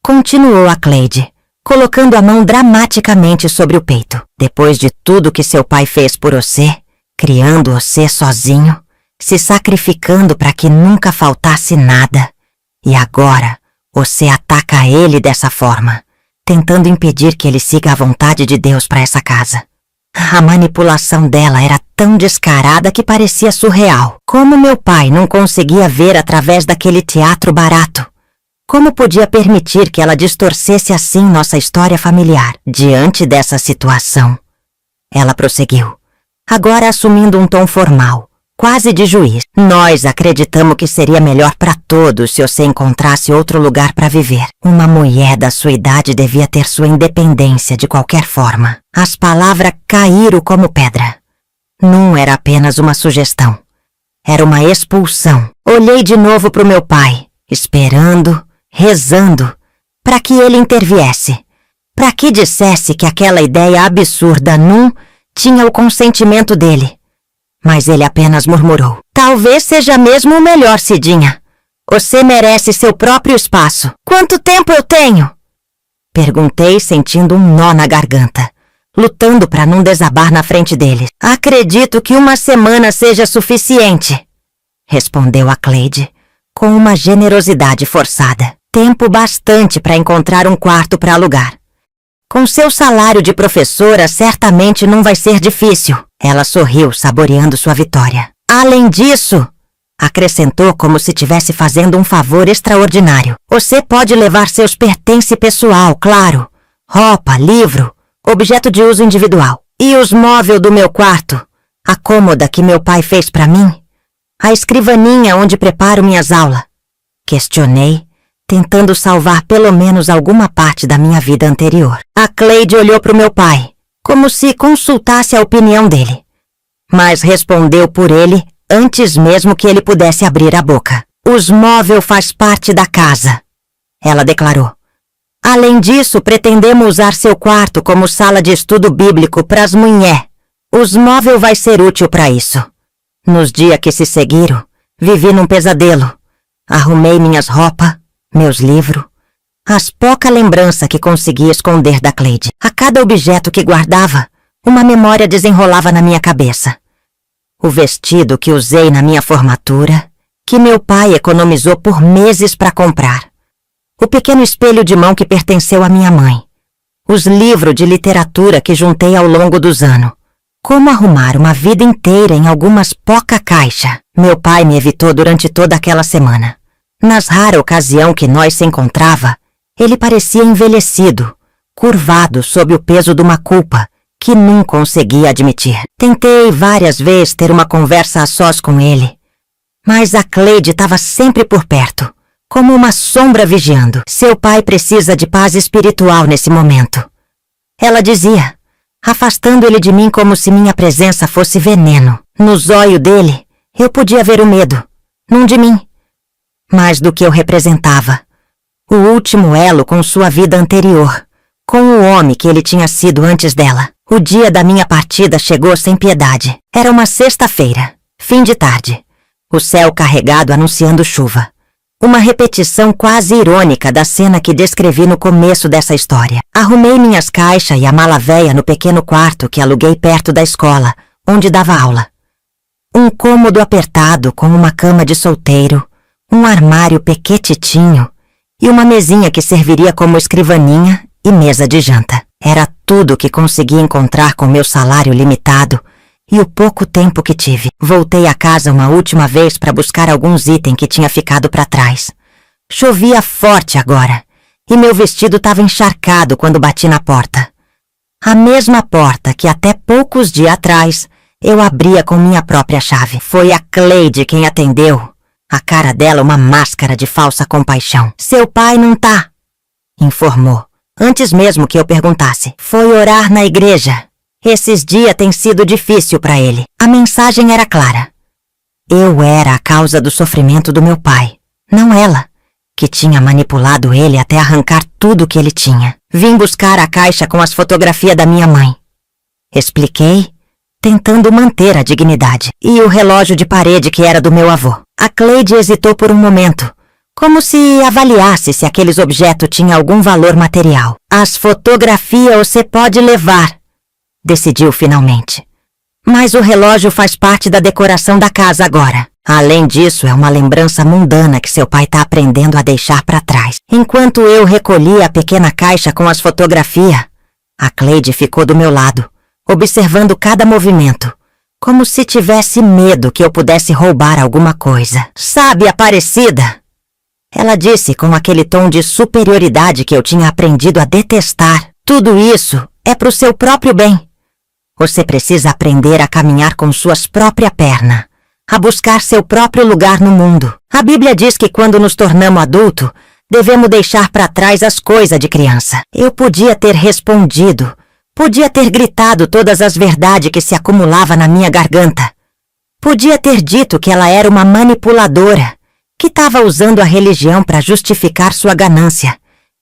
continuou a Cleide, colocando a mão dramaticamente sobre o peito. Depois de tudo que seu pai fez por você, criando você sozinho, se sacrificando para que nunca faltasse nada, e agora você ataca ele dessa forma, tentando impedir que ele siga a vontade de Deus para essa casa. A manipulação dela era tão descarada que parecia surreal. Como meu pai não conseguia ver através daquele teatro barato? Como podia permitir que ela distorcesse assim nossa história familiar? Diante dessa situação, ela prosseguiu, agora assumindo um tom formal, quase de juiz. Nós acreditamos que seria melhor para todos se você encontrasse outro lugar para viver. Uma mulher da sua idade devia ter sua independência de qualquer forma. As palavras caíram como pedra. Não era apenas uma sugestão. Era uma expulsão. Olhei de novo para o meu pai, esperando, rezando, para que ele interviesse, para que dissesse que aquela ideia absurda não tinha o consentimento dele. Mas ele apenas murmurou. Talvez seja mesmo o melhor, Cidinha. Você merece seu próprio espaço. Quanto tempo eu tenho? Perguntei, sentindo um nó na garganta, lutando para não desabar na frente dele. Acredito que 1 semana seja suficiente, respondeu a Cleide, com uma generosidade forçada. Tempo bastante para encontrar um quarto para alugar. Com seu salário de professora, certamente não vai ser difícil. Ela sorriu, saboreando sua vitória. Além disso, acrescentou como se estivesse fazendo um favor extraordinário. Você pode levar seus pertences pessoal, claro. Roupa, livro, objeto de uso individual. E os móveis do meu quarto. A cômoda que meu pai fez para mim. A escrivaninha onde preparo minhas aulas. Questionei, tentando salvar pelo menos alguma parte da minha vida anterior. A Cleide olhou para o meu pai, como se consultasse a opinião dele. Mas respondeu por ele antes mesmo que ele pudesse abrir a boca. Os móveis faz parte da casa, ela declarou. Além disso, pretendemos usar seu quarto como sala de estudo bíblico para as mulheres. Os móveis vai ser útil para isso. Nos dias que se seguiram, vivi num pesadelo. Arrumei minhas roupas, meus livros, as poucas lembranças que consegui esconder da Cleide. A cada objeto que guardava, uma memória desenrolava na minha cabeça. O vestido que usei na minha formatura, que meu pai economizou por meses para comprar. O pequeno espelho de mão que pertenceu à minha mãe. Os livros de literatura que juntei ao longo dos anos. Como arrumar uma vida inteira em algumas poucas caixas. Meu pai me evitou durante toda aquela semana. Nas raras ocasiões que nós se encontrava, ele parecia envelhecido, curvado sob o peso de uma culpa que nunca conseguia admitir. Tentei várias vezes ter uma conversa a sós com ele, mas a Cleide estava sempre por perto, como uma sombra vigiando. Seu pai precisa de paz espiritual nesse momento. Ela dizia, afastando ele de mim como se minha presença fosse veneno. Nos olhos dele, eu podia ver o medo, não de mim, mais do que eu representava. O último elo com sua vida anterior, com o homem que ele tinha sido antes dela. O dia da minha partida chegou sem piedade. Era uma sexta-feira, fim de tarde. O céu carregado anunciando chuva. Uma repetição quase irônica da cena que descrevi no começo dessa história. Arrumei minhas caixas e a mala véia no pequeno quarto que aluguei perto da escola, onde dava aula. Um cômodo apertado com uma cama de solteiro, um armário pequetitinho e uma mesinha que serviria como escrivaninha e mesa de janta. Era tudo que consegui encontrar com meu salário limitado e o pouco tempo que tive. Voltei a casa uma última vez para buscar alguns itens que tinha ficado para trás. Chovia forte agora e meu vestido estava encharcado quando bati na porta. A mesma porta que até poucos dias atrás eu abria com minha própria chave. Foi a Cleide quem atendeu. A cara dela uma máscara de falsa compaixão. Seu pai não tá, informou, antes mesmo que eu perguntasse. Foi orar na igreja. Esses dias tem sido difícil para ele. A mensagem era clara. Eu era a causa do sofrimento do meu pai, não ela, que tinha manipulado ele até arrancar tudo que ele tinha. Vim buscar a caixa com as fotografias da minha mãe. Expliquei, tentando manter a dignidade. E o relógio de parede que era do meu avô. A Cleide hesitou por um momento, como se avaliasse se aqueles objetos tinham algum valor material. As fotografias você pode levar, decidiu finalmente. Mas o relógio faz parte da decoração da casa agora. Além disso, é uma lembrança mundana que seu pai está aprendendo a deixar para trás. Enquanto eu recolhia a pequena caixa com as fotografias, a Cleide ficou do meu lado, observando cada movimento, como se tivesse medo que eu pudesse roubar alguma coisa. Sabe, Aparecida? Ela disse com aquele tom de superioridade que eu tinha aprendido a detestar. Tudo isso é pro seu próprio bem. Você precisa aprender a caminhar com suas próprias pernas, a buscar seu próprio lugar no mundo. A Bíblia diz que quando nos tornamos adultos, devemos deixar para trás as coisas de criança. Eu podia ter respondido, podia ter gritado todas as verdades que se acumulavam na minha garganta. Podia ter dito que ela era uma manipuladora, que estava usando a religião para justificar sua ganância,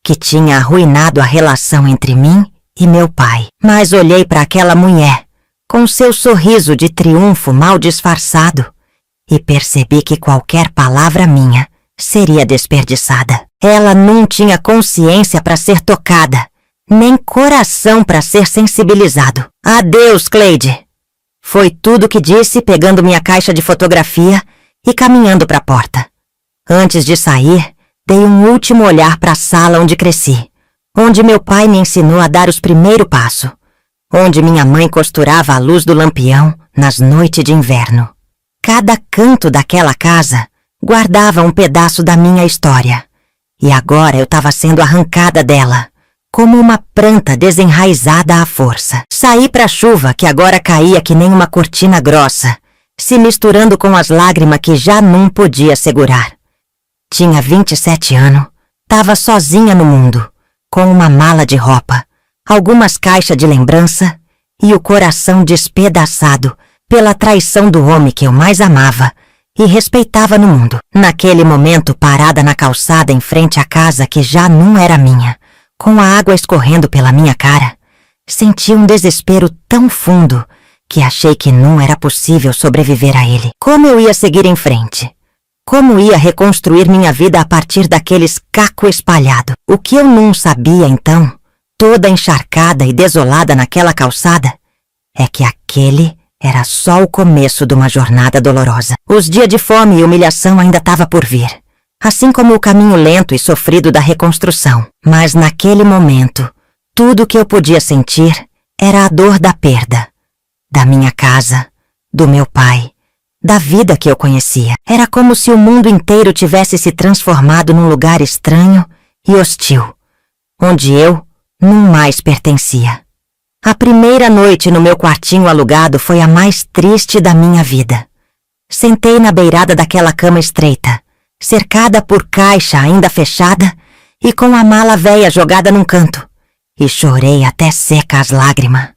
que tinha arruinado a relação entre mim e meu pai. Mas olhei para aquela mulher, com seu sorriso de triunfo mal disfarçado, e percebi que qualquer palavra minha seria desperdiçada. Ela não tinha consciência para ser tocada, nem coração para ser sensibilizado. Adeus, Cleide! Foi tudo que disse, pegando minha caixa de fotografia e caminhando para a porta. Antes de sair, dei um último olhar para a sala onde cresci, onde meu pai me ensinou a dar os primeiros passos, onde minha mãe costurava a luz do lampião nas noites de inverno. Cada canto daquela casa guardava um pedaço da minha história, e agora eu estava sendo arrancada dela, como uma planta desenraizada à força. Saí para a chuva que agora caía que nem uma cortina grossa, se misturando com as lágrimas que já não podia segurar. Tinha 27 anos, estava sozinha no mundo, com uma mala de roupa, algumas caixas de lembrança e o coração despedaçado pela traição do homem que eu mais amava e respeitava no mundo. Naquele momento, parada na calçada em frente à casa que já não era minha, com a água escorrendo pela minha cara, senti um desespero tão fundo que achei que não era possível sobreviver a ele. Como eu ia seguir em frente? Como ia reconstruir minha vida a partir daqueles cacos espalhados? O que eu não sabia então, toda encharcada e desolada naquela calçada, é que aquele era só o começo de uma jornada dolorosa. Os dias de fome e humilhação ainda estavam por vir, assim como o caminho lento e sofrido da reconstrução. Mas naquele momento, tudo o que eu podia sentir era a dor da perda, da minha casa, do meu pai, da vida que eu conhecia. Era como se o mundo inteiro tivesse se transformado num lugar estranho e hostil, onde eu não mais pertencia. A primeira noite no meu quartinho alugado foi a mais triste da minha vida. Sentei na beirada daquela cama estreita, cercada por caixa ainda fechada e com a mala velha jogada num canto, e chorei até seca as lágrimas.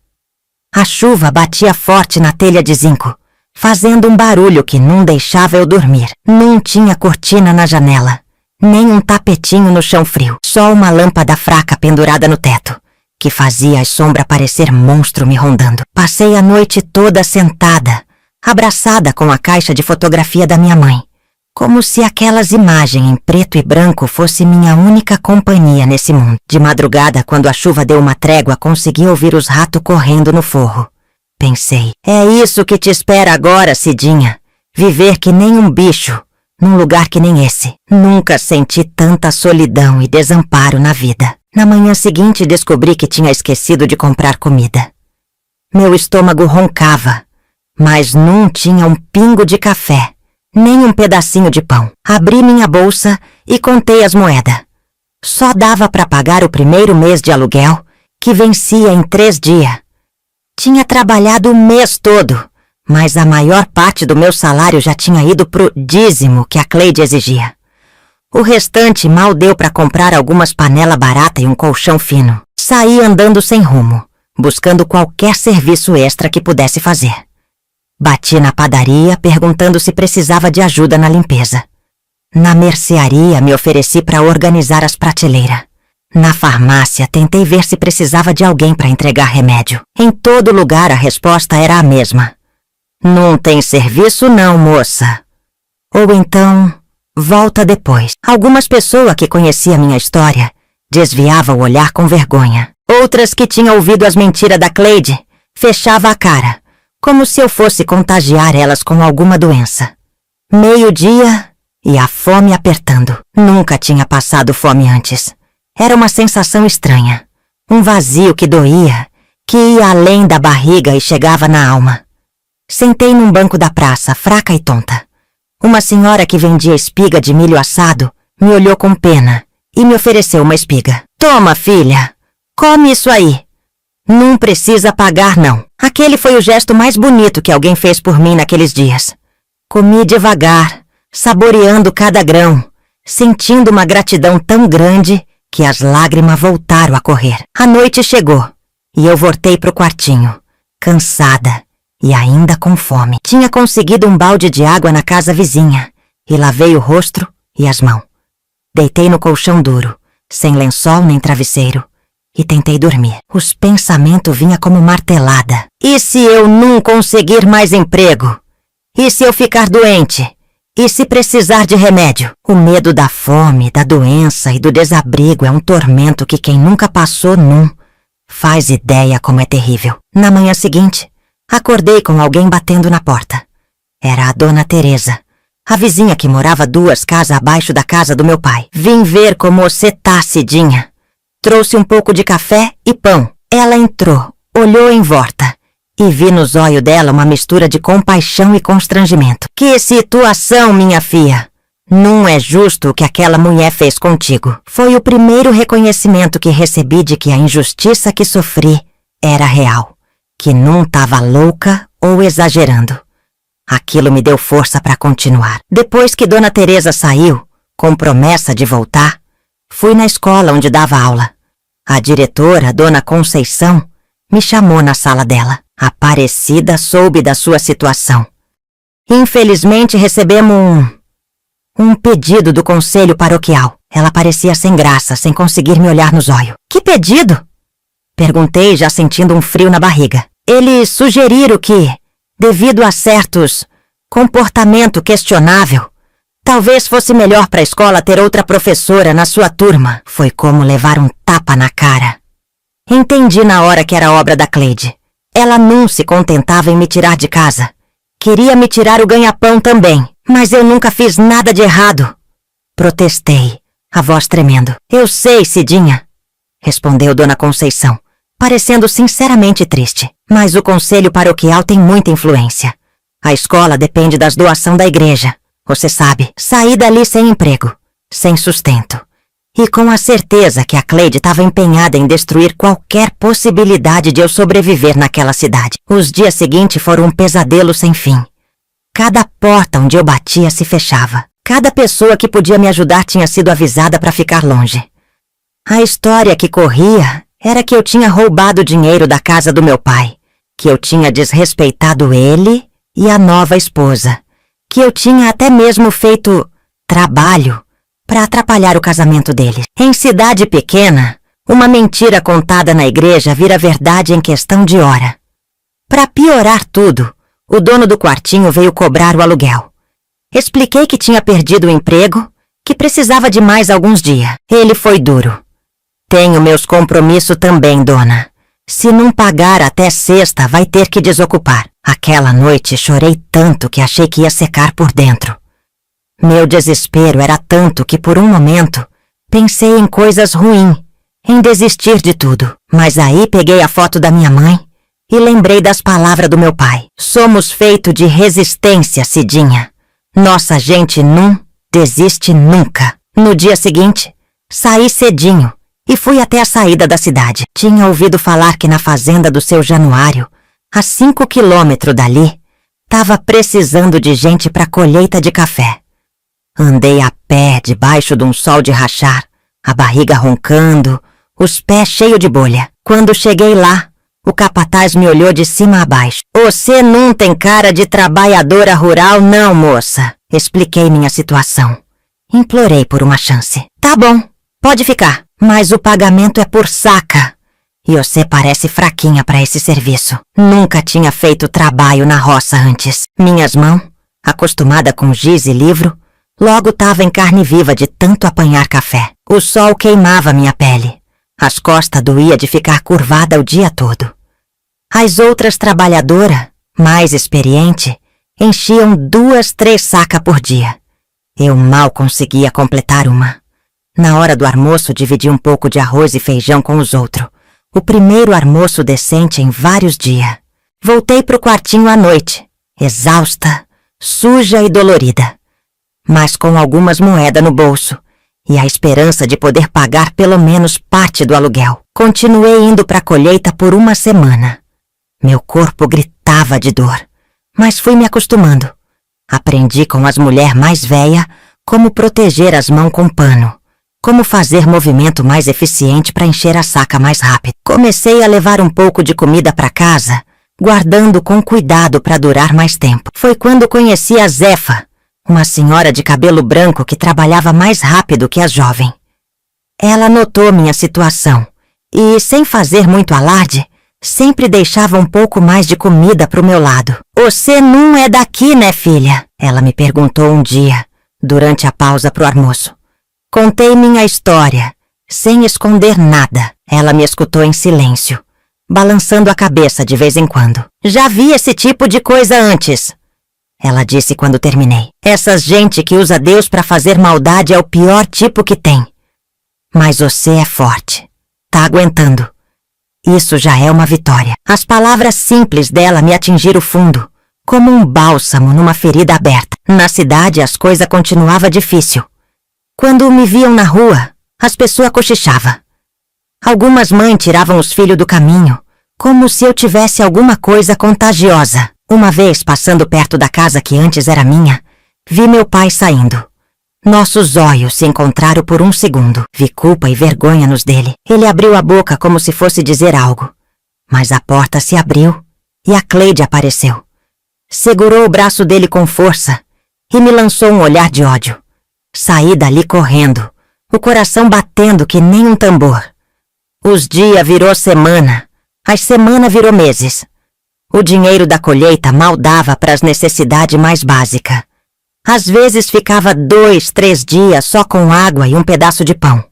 A chuva batia forte na telha de zinco, fazendo um barulho que não deixava eu dormir. Não tinha cortina na janela, nem um tapetinho no chão frio, só uma lâmpada fraca pendurada no teto, que fazia a sombra parecer monstro me rondando. Passei a noite toda sentada, abraçada com a caixa de fotografia da minha mãe, como se aquelas imagens em preto e branco fosse minha única companhia nesse mundo. De madrugada, quando a chuva deu uma trégua, consegui ouvir os ratos correndo no forro. Pensei, é isso que te espera agora, Cidinha, viver que nem um bicho, num lugar que nem esse. Nunca senti tanta solidão e desamparo na vida. Na manhã seguinte, descobri que tinha esquecido de comprar comida. Meu estômago roncava, mas não tinha um pingo de café, nem um pedacinho de pão. Abri minha bolsa e contei as moedas. Só dava para pagar o primeiro mês de aluguel, que vencia em 3 dias. Tinha trabalhado o mês todo, mas a maior parte do meu salário já tinha ido pro dízimo que a Cleide exigia. O restante mal deu para comprar algumas panelas baratas e um colchão fino. Saí andando sem rumo, buscando qualquer serviço extra que pudesse fazer. Bati na padaria perguntando se precisava de ajuda na limpeza. Na mercearia me ofereci para organizar as prateleiras. Na farmácia tentei ver se precisava de alguém para entregar remédio. Em todo lugar a resposta era a mesma. Não tem serviço não, moça. Ou então, volta depois. Algumas pessoas que conheciam minha história desviavam o olhar com vergonha. Outras que tinham ouvido as mentiras da Cleide fechavam a cara, como se eu fosse contagiar elas com alguma doença. 12:00 e a fome apertando. Nunca tinha passado fome antes. Era uma sensação estranha. Um vazio que doía, que ia além da barriga e chegava na alma. Sentei num banco da praça, fraca e tonta. Uma senhora que vendia espiga de milho assado me olhou com pena e me ofereceu uma espiga. Toma, filha, come isso aí. Não precisa pagar, não. Aquele foi o gesto mais bonito que alguém fez por mim naqueles dias. Comi devagar, saboreando cada grão, sentindo uma gratidão tão grande que as lágrimas voltaram a correr. A noite chegou e eu voltei pro quartinho, cansada e ainda com fome. Tinha conseguido um balde de água na casa vizinha e lavei o rosto e as mãos. Deitei no colchão duro, sem lençol nem travesseiro, e tentei dormir. Os pensamentos vinham como martelada. E se eu não conseguir mais emprego? E se eu ficar doente? E se precisar de remédio? O medo da fome, da doença e do desabrigo é um tormento que quem nunca passou não faz ideia como é terrível. Na manhã seguinte, acordei com alguém batendo na porta. Era a Dona Teresa, a vizinha que morava 2 casas abaixo da casa do meu pai. Vim ver como você tá, Cidinha. Trouxe um pouco de café e pão. Ela entrou, olhou em volta e vi nos olhos dela uma mistura de compaixão e constrangimento. Que situação, minha filha! Não é justo o que aquela mulher fez contigo. Foi o primeiro reconhecimento que recebi de que a injustiça que sofri era real, que não tava louca ou exagerando. Aquilo me deu força para continuar. Depois que Dona Teresa saiu, com promessa de voltar, fui na escola onde dava aula. A diretora, Dona Conceição, me chamou na sala dela. Aparecida soube da sua situação. Infelizmente recebemos um pedido do conselho paroquial. Ela parecia sem graça, sem conseguir me olhar nos olhos. Que pedido? Perguntei, já sentindo um frio na barriga. Eles sugeriram que, devido a certos comportamento questionável, talvez fosse melhor para a escola ter outra professora na sua turma. Foi como levar um tapa na cara. Entendi na hora que era obra da Cleide. Ela não se contentava em me tirar de casa. Queria me tirar o ganha-pão também. Mas eu nunca fiz nada de errado. Protestei, a voz tremendo. Eu sei, Cidinha, respondeu Dona Conceição, parecendo sinceramente triste. Mas o conselho paroquial tem muita influência. A escola depende das doações da igreja. Você sabe, saí dali sem emprego, sem sustento. E com a certeza que a Cleide estava empenhada em destruir qualquer possibilidade de eu sobreviver naquela cidade. Os dias seguintes foram um pesadelo sem fim. Cada porta onde eu batia se fechava. Cada pessoa que podia me ajudar tinha sido avisada para ficar longe. A história que corria era que eu tinha roubado dinheiro da casa do meu pai, que eu tinha desrespeitado ele e a nova esposa, que eu tinha até mesmo feito trabalho para atrapalhar o casamento deles. Em cidade pequena, uma mentira contada na igreja vira verdade em questão de hora. Para piorar tudo, o dono do quartinho veio cobrar o aluguel. Expliquei que tinha perdido o emprego, que precisava de mais alguns dias. Ele foi duro. Tenho meus compromissos também, dona. Se não pagar até sexta, vai ter que desocupar. Aquela noite chorei tanto que achei que ia secar por dentro. Meu desespero era tanto que por um momento pensei em coisas ruins, em desistir de tudo. Mas aí peguei a foto da minha mãe e lembrei das palavras do meu pai. Somos feitos de resistência, Cidinha. Nossa gente não desiste nunca. No dia seguinte, saí cedinho e fui até a saída da cidade. Tinha ouvido falar que na fazenda do seu Januário, a 5 quilômetros dali, estava precisando de gente para colheita de café. Andei a pé debaixo de um sol de rachar, a barriga roncando, os pés cheios de bolha. Quando cheguei lá, o capataz me olhou de cima a baixo. Você não tem cara de trabalhadora rural, não, moça. Expliquei minha situação. Implorei por uma chance. Tá bom, pode ficar, mas o pagamento é por saca. E você parece fraquinha para esse serviço. Nunca tinha feito trabalho na roça antes. Minhas mãos, acostumada com giz e livro, logo estava em carne viva de tanto apanhar café. O sol queimava minha pele. As costas doía de ficar curvada o dia todo. As outras trabalhadoras, mais experientes, enchiam 2, 3 sacas por dia. Eu mal conseguia completar uma. Na hora do almoço, dividi um pouco de arroz e feijão com os outros. O primeiro almoço decente em vários dias. Voltei pro quartinho à noite, exausta, suja e dolorida, mas com algumas moedas no bolso e a esperança de poder pagar pelo menos parte do aluguel. Continuei indo para a colheita por uma semana. Meu corpo gritava de dor, mas fui me acostumando. Aprendi com as mulheres mais velhas como proteger as mãos com pano, como fazer movimento mais eficiente para encher a saca mais rápido. Comecei a levar um pouco de comida para casa, guardando com cuidado para durar mais tempo. Foi quando conheci a Zefa, uma senhora de cabelo branco que trabalhava mais rápido que a jovem. Ela notou minha situação e, sem fazer muito alarde, Sempre deixava um pouco mais de comida pro meu lado. Você não é daqui, né, filha? Ela me perguntou um dia, durante a pausa pro almoço. Contei minha história, sem esconder nada. Ela me escutou em silêncio, balançando a cabeça de vez em quando. Já vi esse tipo de coisa antes, ela disse quando terminei. Essas gente que usa Deus pra fazer maldade é o pior tipo que tem. Mas você é forte. Tá aguentando. Isso já é uma vitória. As palavras simples dela me atingiram fundo, como um bálsamo numa ferida aberta. Na cidade as coisas continuavam difícil. Quando me viam na rua, as pessoas cochichavam. Algumas mães tiravam os filhos do caminho, como se eu tivesse alguma coisa contagiosa. Uma vez, passando perto da casa que antes era minha, vi meu pai saindo. Nossos olhos se encontraram por um segundo. Vi culpa e vergonha nos dele. Ele abriu a boca como se fosse dizer algo. Mas a porta se abriu e a Cleide apareceu. Segurou o braço dele com força e me lançou um olhar de ódio. Saí dali correndo, o coração batendo que nem um tambor. Os dias virou semana, as semanas virou meses. O dinheiro da colheita mal dava para as necessidades mais básicas. Às vezes ficava 2, 3 dias só com água e um pedaço de pão.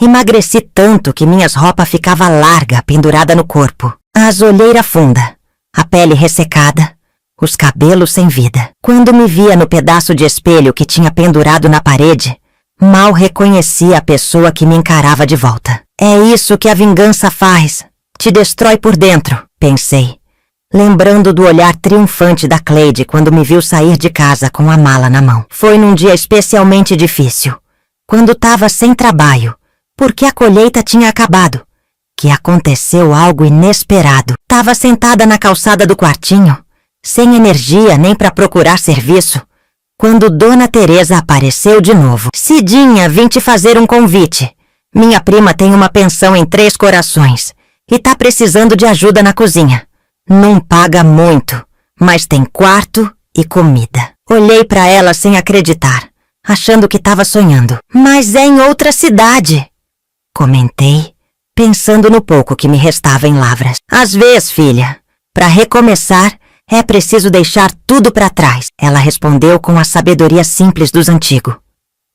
Emagreci tanto que minhas roupas ficavam largas, pendurada no corpo. A asoleira funda, a pele ressecada, os cabelos sem vida. Quando me via no pedaço de espelho que tinha pendurado na parede, mal reconhecia a pessoa que me encarava de volta. É isso que a vingança faz. Te destrói por dentro, pensei, lembrando do olhar triunfante da Cleide quando me viu sair de casa com a mala na mão. Foi num dia especialmente difícil, quando estava sem trabalho, porque a colheita tinha acabado, que aconteceu algo inesperado. Estava sentada na calçada do quartinho, sem energia nem para procurar serviço, quando Dona Teresa apareceu de novo. Cidinha, vim te fazer um convite. Minha prima tem uma pensão em Três Corações e tá precisando de ajuda na cozinha. Não paga muito, mas tem quarto e comida. Olhei para ela sem acreditar, achando que estava sonhando. Mas é em outra cidade, comentei, pensando no pouco que me restava em Lavras. Às vezes, filha, para recomeçar, é preciso deixar tudo para trás, ela respondeu com a sabedoria simples dos antigos.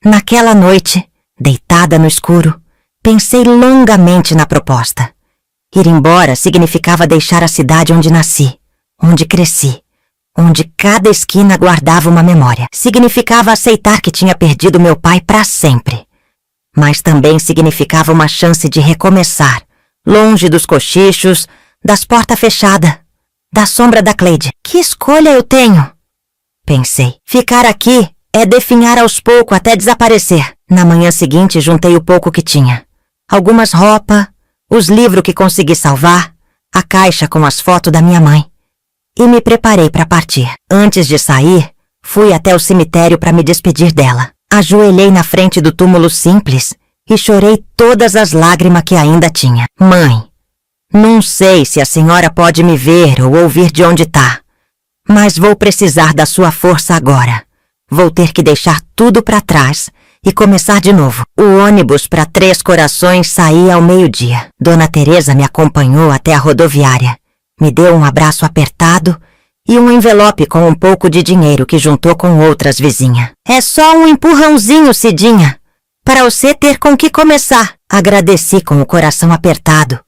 Naquela noite, deitada no escuro, pensei longamente na proposta. Ir embora significava deixar a cidade onde nasci, onde cresci, onde cada esquina guardava uma memória. Significava aceitar que tinha perdido meu pai para sempre. Mas também significava uma chance de recomeçar, longe dos cochichos, das portas fechadas, da sombra da Cleide. Que escolha eu tenho? Pensei. Ficar aqui é definhar aos poucos até desaparecer. Na manhã seguinte juntei o pouco que tinha. Algumas roupas, os livros que consegui salvar, a caixa com as fotos da minha mãe. E me preparei para partir. Antes de sair, fui até o cemitério para me despedir dela. Ajoelhei na frente do túmulo simples e chorei todas as lágrimas que ainda tinha. Mãe, não sei se a senhora pode me ver ou ouvir de onde tá, mas vou precisar da sua força agora. Vou ter que deixar tudo para trás e começar de novo. O ônibus para Três Corações saía ao meio-dia. Dona Teresa me acompanhou até a rodoviária, me deu um abraço apertado e um envelope com um pouco de dinheiro que juntou com outras vizinhas. É só um empurrãozinho, Cidinha, para você ter com que começar. Agradeci com o coração apertado,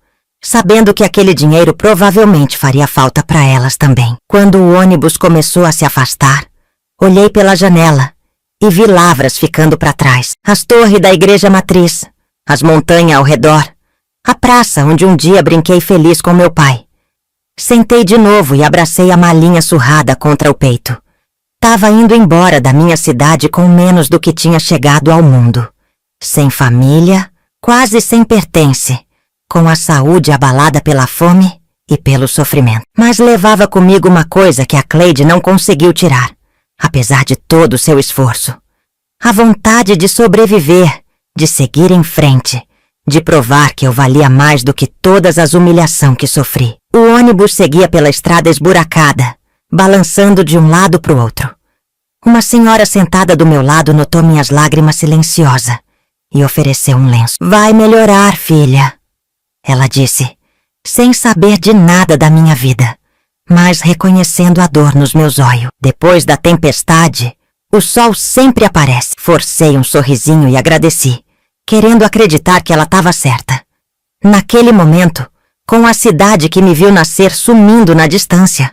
sabendo que aquele dinheiro provavelmente faria falta para elas também. Quando o ônibus começou a se afastar, olhei pela janela e vi Lavras ficando para trás. As torres da igreja matriz, as montanhas ao redor, a praça onde um dia brinquei feliz com meu pai. Sentei de novo e abracei a malinha surrada contra o peito. Tava indo embora da minha cidade com menos do que tinha chegado ao mundo. Sem família, quase sem pertence, com a saúde abalada pela fome e pelo sofrimento. Mas levava comigo uma coisa que a Cleide não conseguiu tirar, apesar de todo o seu esforço. A vontade de sobreviver, de seguir em frente, de provar que eu valia mais do que todas as humilhações que sofri. O ônibus seguia pela estrada esburacada, balançando de um lado para o outro. Uma senhora sentada do meu lado notou minhas lágrimas silenciosa e ofereceu um lenço. Vai melhorar, filha, ela disse, sem saber de nada da minha vida, mas reconhecendo a dor nos meus olhos. Depois da tempestade, o sol sempre aparece. Forcei um sorrisinho e agradeci, querendo acreditar que ela estava certa. Naquele momento, com a cidade que me viu nascer sumindo na distância,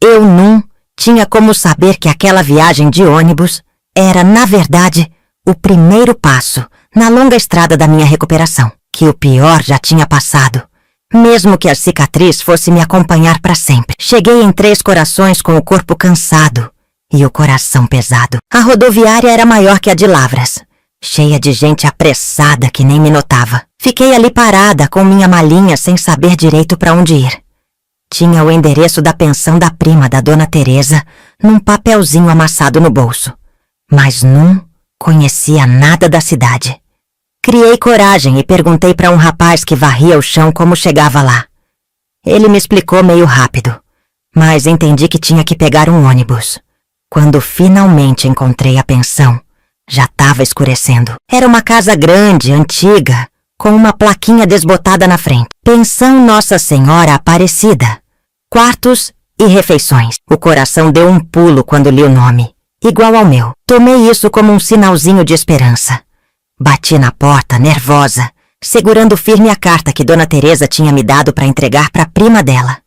eu não tinha como saber que aquela viagem de ônibus era, na verdade, o primeiro passo na longa estrada da minha recuperação, que o pior já tinha passado, mesmo que a cicatriz fosse me acompanhar para sempre. Cheguei em Três Corações com o corpo cansado e o coração pesado. A rodoviária era maior que a de Lavras, cheia de gente apressada que nem me notava. Fiquei ali parada com minha malinha sem saber direito para onde ir. Tinha o endereço da pensão da prima da Dona Teresa num papelzinho amassado no bolso, mas não conhecia nada da cidade. Criei coragem e perguntei para um rapaz que varria o chão como chegava lá. Ele me explicou meio rápido, mas entendi que tinha que pegar um ônibus. Quando finalmente encontrei a pensão, já estava escurecendo. Era uma casa grande, antiga, com uma plaquinha desbotada na frente. Pensão Nossa Senhora Aparecida. Quartos e refeições. O coração deu um pulo quando li o nome, igual ao meu. Tomei isso como um sinalzinho de esperança. Bati na porta, nervosa, segurando firme a carta que Dona Teresa tinha me dado para entregar para a prima dela.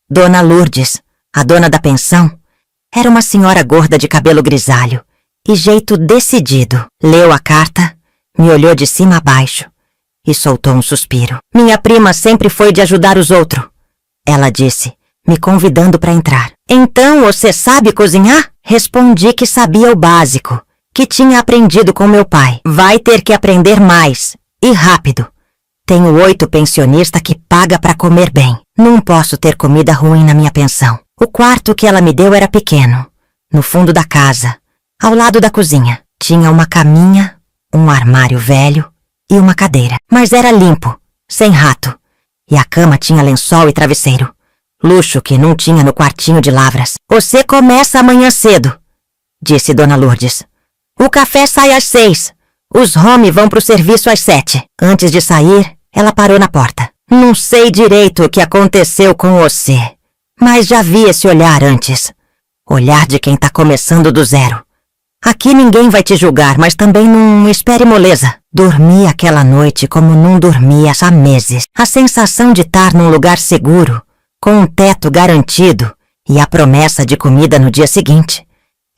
Dona Lourdes, a dona da pensão, era uma senhora gorda de cabelo grisalho e jeito decidido. Leu a carta, me olhou de cima a baixo e soltou um suspiro. Minha prima sempre foi de ajudar os outros, ela disse, me convidando para entrar. Então você sabe cozinhar? Respondi que sabia o básico, que tinha aprendido com meu pai. Vai ter que aprender mais, e rápido. Tenho 8 pensionistas que paga para comer bem. Não posso ter comida ruim na minha pensão. O quarto que ela me deu era pequeno, no fundo da casa, ao lado da cozinha. Tinha uma caminha, um armário velho e uma cadeira. Mas era limpo, sem rato. E a cama tinha lençol e travesseiro. Luxo que não tinha no quartinho de Lavras. Você começa amanhã cedo, disse Dona Lourdes. O café sai às 6. Os homens vão pro serviço às 7. Antes de sair, ela parou na porta. Não sei direito o que aconteceu com você, mas já vi esse olhar antes. Olhar de quem tá começando do zero. Aqui ninguém vai te julgar, mas também não espere moleza. Dormi aquela noite como não dormia há meses. A sensação de estar num lugar seguro, com um teto garantido e a promessa de comida no dia seguinte,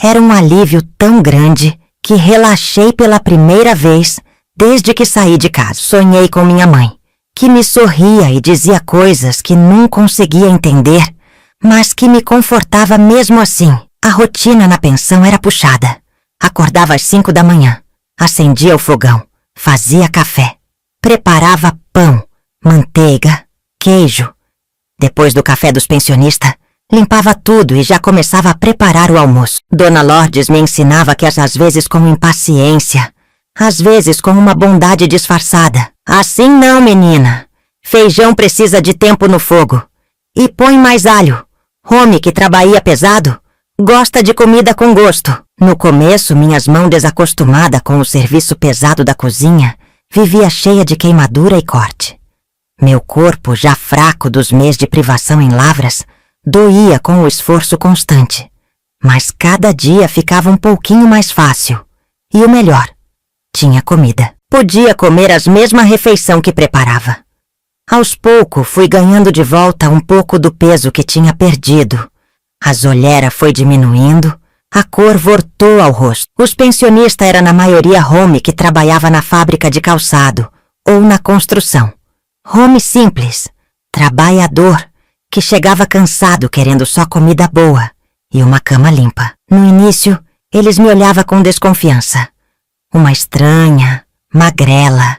era um alívio tão grande que relaxei pela primeira vez desde que saí de casa. Sonhei com minha mãe, que me sorria e dizia coisas que não conseguia entender, mas que me confortava mesmo assim. A rotina na pensão era puxada. Acordava às 5 da manhã, acendia o fogão, fazia café, preparava pão, manteiga, queijo. Depois do café dos pensionistas, limpava tudo e já começava a preparar o almoço. Dona Lourdes me ensinava que às vezes com impaciência, às vezes com uma bondade disfarçada. Assim não, menina. Feijão precisa de tempo no fogo. E põe mais alho. Homem que trabalha pesado, gosta de comida com gosto. No começo, minhas mãos desacostumadas com o serviço pesado da cozinha, vivia cheia de queimadura e corte. Meu corpo, já fraco dos meses de privação em Lavras, doía com o esforço constante. Mas cada dia ficava um pouquinho mais fácil. E o melhor, tinha comida. Podia comer as mesmas refeições que preparava. Aos poucos, fui ganhando de volta um pouco do peso que tinha perdido. As olheiras foi diminuindo, a cor voltou ao rosto. Os pensionistas eram na maioria homem que trabalhava na fábrica de calçado ou na construção. Homem simples, trabalhador, que chegava cansado querendo só comida boa e uma cama limpa. No início, eles me olhavam com desconfiança. Uma estranha, magrela,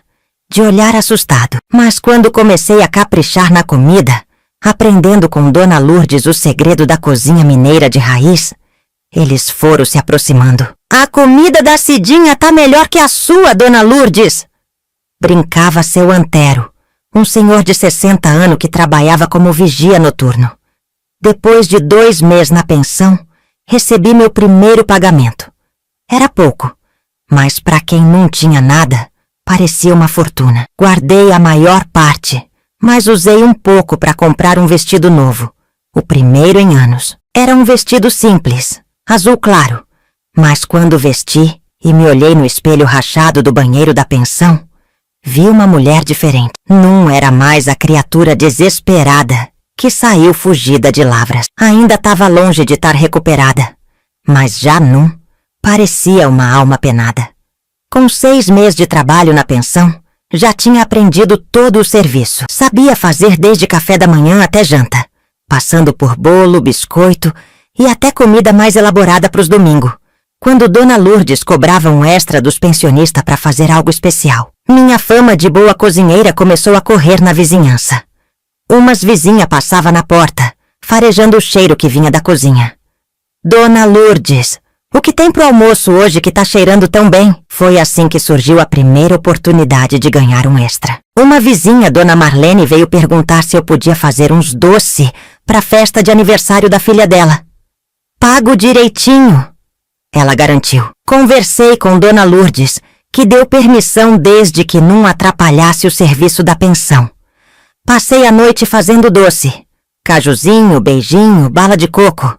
de olhar assustado. Mas quando comecei a caprichar na comida, aprendendo com Dona Lourdes o segredo da cozinha mineira de raiz, eles foram se aproximando. A comida da Cidinha tá melhor que a sua, Dona Lourdes! Brincava seu Antero, um senhor de 60 anos que trabalhava como vigia noturno. Depois de 2 meses na pensão, recebi meu primeiro pagamento. Era pouco, mas para quem não tinha nada, parecia uma fortuna. Guardei a maior parte, mas usei um pouco para comprar um vestido novo, o primeiro em anos. Era um vestido simples, azul claro, mas quando vesti e me olhei no espelho rachado do banheiro da pensão, vi uma mulher diferente. Não era mais a criatura desesperada que saiu fugida de Lavras. Ainda estava longe de estar recuperada, mas já não parecia uma alma penada. Com 6 meses de trabalho na pensão, já tinha aprendido todo o serviço. Sabia fazer desde café da manhã até janta, passando por bolo, biscoito e até comida mais elaborada para os domingos, quando Dona Lourdes cobrava um extra dos pensionistas para fazer algo especial. Minha fama de boa cozinheira começou a correr na vizinhança. Umas vizinhas passavam na porta, farejando o cheiro que vinha da cozinha. Dona Lourdes, o que tem pro almoço hoje que tá cheirando tão bem? Foi assim que surgiu a primeira oportunidade de ganhar um extra. Uma vizinha, Dona Marlene, veio perguntar se eu podia fazer uns doces pra festa de aniversário da filha dela. Pago direitinho, ela garantiu. Conversei com Dona Lourdes, que deu permissão desde que não atrapalhasse o serviço da pensão. Passei a noite fazendo doce, cajuzinho, beijinho, bala de coco.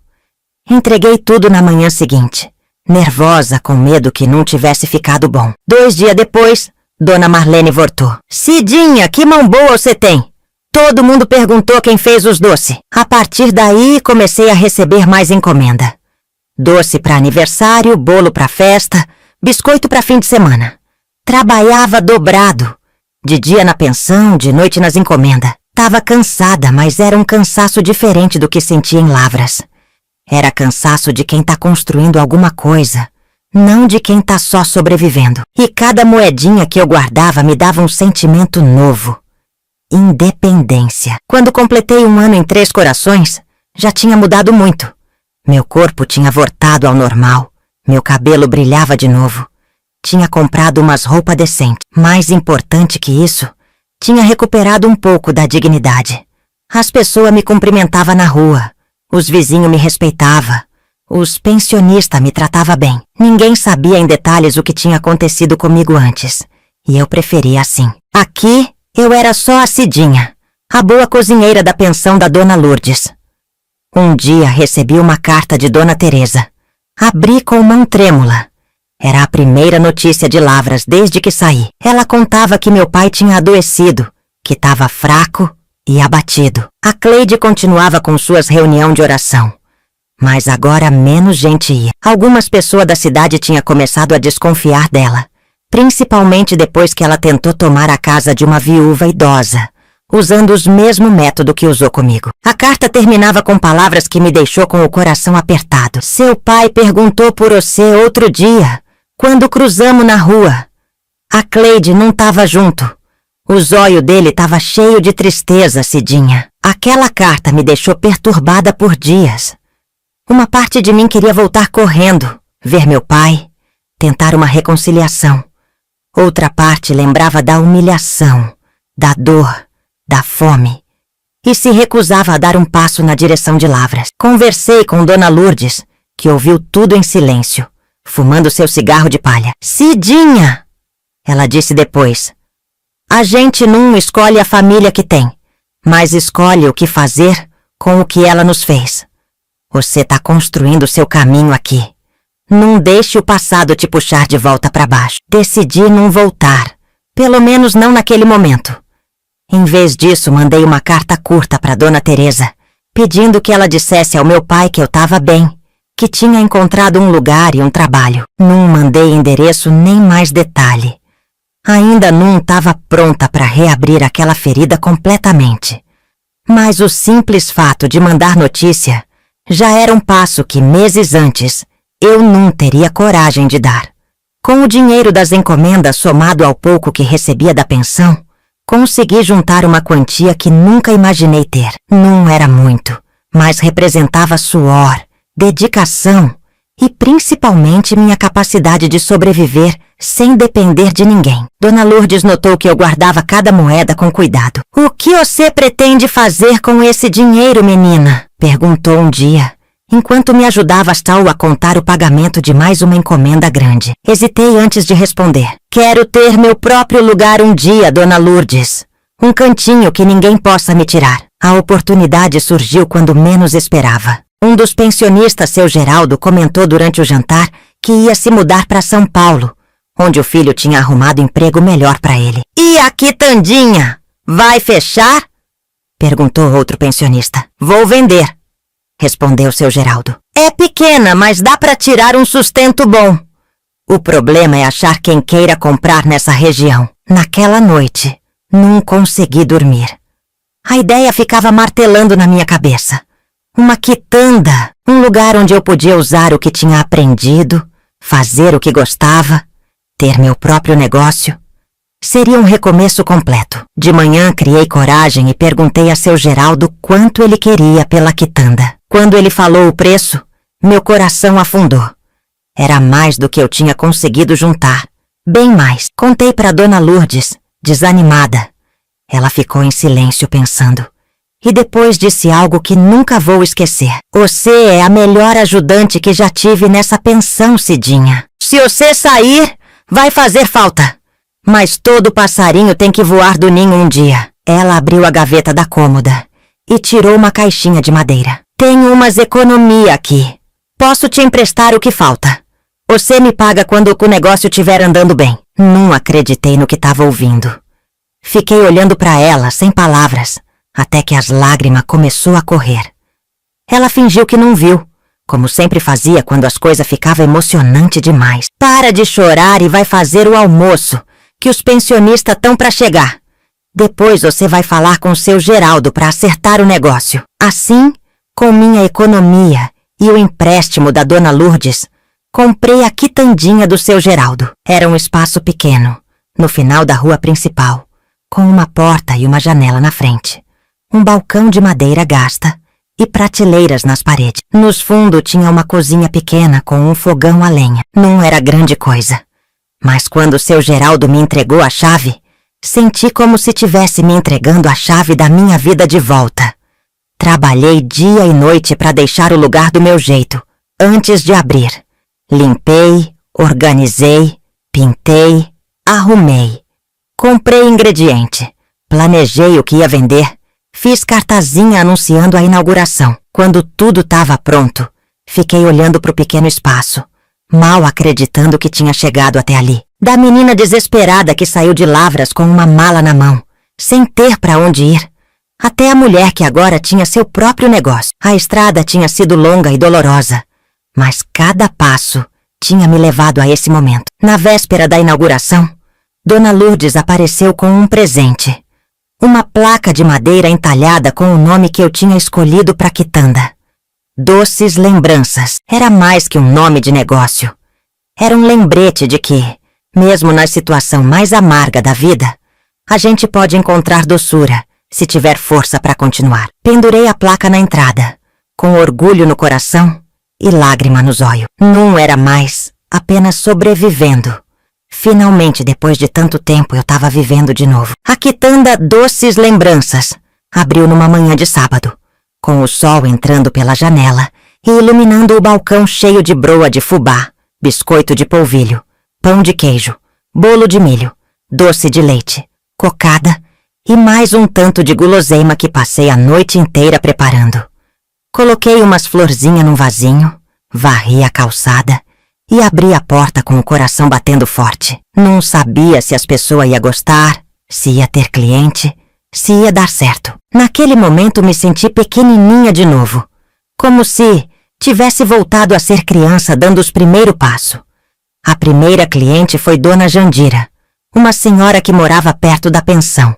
Entreguei tudo na manhã seguinte, nervosa, com medo que não tivesse ficado bom. 2 dias depois, Dona Marlene voltou. Cidinha, que mão boa você tem! Todo mundo perguntou quem fez os doces. A partir daí, comecei a receber mais encomenda. Doce para aniversário, bolo para festa, biscoito para fim de semana. Trabalhava dobrado. De dia na pensão, de noite nas encomendas. Tava cansada, mas era um cansaço diferente do que sentia em Lavras. Era cansaço de quem tá construindo alguma coisa, não de quem tá só sobrevivendo. E cada moedinha que eu guardava me dava um sentimento novo. Independência. Quando completei 1 ano em Três Corações, já tinha mudado muito. Meu corpo tinha voltado ao normal, meu cabelo brilhava de novo. Tinha comprado umas roupas decentes. Mais importante que isso, tinha recuperado um pouco da dignidade. As pessoas me cumprimentavam na rua. Os vizinhos me respeitavam. Os pensionistas me tratavam bem. Ninguém sabia em detalhes o que tinha acontecido comigo antes. E eu preferia assim. Aqui, eu era só a Cidinha, a boa cozinheira da pensão da Dona Lourdes. Um dia recebi uma carta de Dona Teresa. Abri com mão trêmula. Era a primeira notícia de Lavras desde que saí. Ela contava que meu pai tinha adoecido, que estava fraco e abatido. A Cleide continuava com suas reuniões de oração. Mas agora menos gente ia. Algumas pessoas da cidade tinham começado a desconfiar dela, principalmente depois que ela tentou tomar a casa de uma viúva idosa, usando os mesmos métodos que usou comigo. A carta terminava com palavras que me deixou com o coração apertado. Seu pai perguntou por você outro dia, quando cruzamos na rua. A Cleide não estava junto. O zóio dele estava cheio de tristeza, Cidinha. Aquela carta me deixou perturbada por dias. Uma parte de mim queria voltar correndo, ver meu pai, tentar uma reconciliação. Outra parte lembrava da humilhação, da dor, da fome, e se recusava a dar um passo na direção de Lavras. Conversei com Dona Lourdes, que ouviu tudo em silêncio, fumando seu cigarro de palha. Cidinha, ela disse depois, a gente não escolhe a família que tem, mas escolhe o que fazer com o que ela nos fez. Você tá construindo seu caminho aqui. Não deixe o passado te puxar de volta para baixo. Decidi não voltar, pelo menos não naquele momento. Em vez disso, mandei uma carta curta para Dona Teresa, pedindo que ela dissesse ao meu pai que eu estava bem, que tinha encontrado um lugar e um trabalho. Não mandei endereço nem mais detalhe. Ainda não estava pronta para reabrir aquela ferida completamente. Mas o simples fato de mandar notícia já era um passo que meses antes eu não teria coragem de dar. Com o dinheiro das encomendas somado ao pouco que recebia da pensão, consegui juntar uma quantia que nunca imaginei ter. Não era muito, mas representava suor, dedicação e principalmente minha capacidade de sobreviver sem depender de ninguém. Dona Lourdes notou que eu guardava cada moeda com cuidado. O que você pretende fazer com esse dinheiro, menina? Perguntou um dia, enquanto me ajudava a contar o pagamento de mais uma encomenda grande. Hesitei antes de responder. Quero ter meu próprio lugar um dia, Dona Lourdes. Um cantinho que ninguém possa me tirar. A oportunidade surgiu quando menos esperava. Um dos pensionistas, seu Geraldo, comentou durante o jantar que ia se mudar para São Paulo, onde o filho tinha arrumado emprego melhor para ele. E a quitandinha? Vai fechar? Perguntou outro pensionista. Vou vender, respondeu seu Geraldo. É pequena, mas dá para tirar um sustento bom. O problema é achar quem queira comprar nessa região. Naquela noite, não consegui dormir. A ideia ficava martelando na minha cabeça. Uma quitanda, um lugar onde eu podia usar o que tinha aprendido, fazer o que gostava, ter meu próprio negócio. Seria um recomeço completo. De manhã criei coragem e perguntei a seu Geraldo quanto ele queria pela quitanda. Quando ele falou o preço, meu coração afundou. Era mais do que eu tinha conseguido juntar. Bem mais. Contei para Dona Lourdes, desanimada. Ela ficou em silêncio pensando. E depois disse algo que nunca vou esquecer. Você é a melhor ajudante que já tive nessa pensão, Cidinha. Se você sair, vai fazer falta. Mas todo passarinho tem que voar do ninho um dia. Ela abriu a gaveta da cômoda e tirou uma caixinha de madeira. Tenho umas economia aqui. Posso te emprestar o que falta. Você me paga quando o negócio estiver andando bem. Não acreditei no que estava ouvindo. Fiquei olhando para ela, sem palavras, até que as lágrimas começou a correr. Ela fingiu que não viu, como sempre fazia quando as coisas ficavam emocionantes demais. Para de chorar e vai fazer o almoço, que os pensionistas estão para chegar. Depois você vai falar com o seu Geraldo para acertar o negócio. Assim, com minha economia e o empréstimo da Dona Lourdes, comprei a quitandinha do seu Geraldo. Era um espaço pequeno, no final da rua principal, com uma porta e uma janela na frente, um balcão de madeira gasta e prateleiras nas paredes. Nos fundos tinha uma cozinha pequena com um fogão a lenha. Não era grande coisa. Mas quando o seu Geraldo me entregou a chave, senti como se tivesse me entregando a chave da minha vida de volta. Trabalhei dia e noite para deixar o lugar do meu jeito, antes de abrir. Limpei, organizei, pintei, arrumei. Comprei ingrediente, planejei o que ia vender, fiz cartazinha anunciando a inauguração. Quando tudo estava pronto, fiquei olhando para o pequeno espaço, mal acreditando que tinha chegado até ali. Da menina desesperada que saiu de Lavras com uma mala na mão, sem ter para onde ir, até a mulher que agora tinha seu próprio negócio. A estrada tinha sido longa e dolorosa, mas cada passo tinha me levado a esse momento. Na véspera da inauguração, Dona Lourdes apareceu com um presente. Uma placa de madeira entalhada com o nome que eu tinha escolhido para a quitanda. Doces Lembranças. Era mais que um nome de negócio. Era um lembrete de que, mesmo na situação mais amarga da vida, a gente pode encontrar doçura, se tiver força para continuar. Pendurei a placa na entrada, com orgulho no coração e lágrima nos olhos. Não era mais apenas sobrevivendo. Finalmente, depois de tanto tempo, eu estava vivendo de novo. A quitanda Doces Lembranças abriu numa manhã de sábado, com o sol entrando pela janela e iluminando o balcão cheio de broa de fubá, biscoito de polvilho, pão de queijo, bolo de milho, doce de leite, cocada e mais um tanto de guloseima que passei a noite inteira preparando. Coloquei umas florzinhas num vasinho, varri a calçada e abri a porta com o coração batendo forte. Não sabia se as pessoas iam gostar, se ia ter cliente, se ia dar certo. Naquele momento me senti pequenininha de novo, como se tivesse voltado a ser criança dando os primeiros passos. A primeira cliente foi Dona Jandira, uma senhora que morava perto da pensão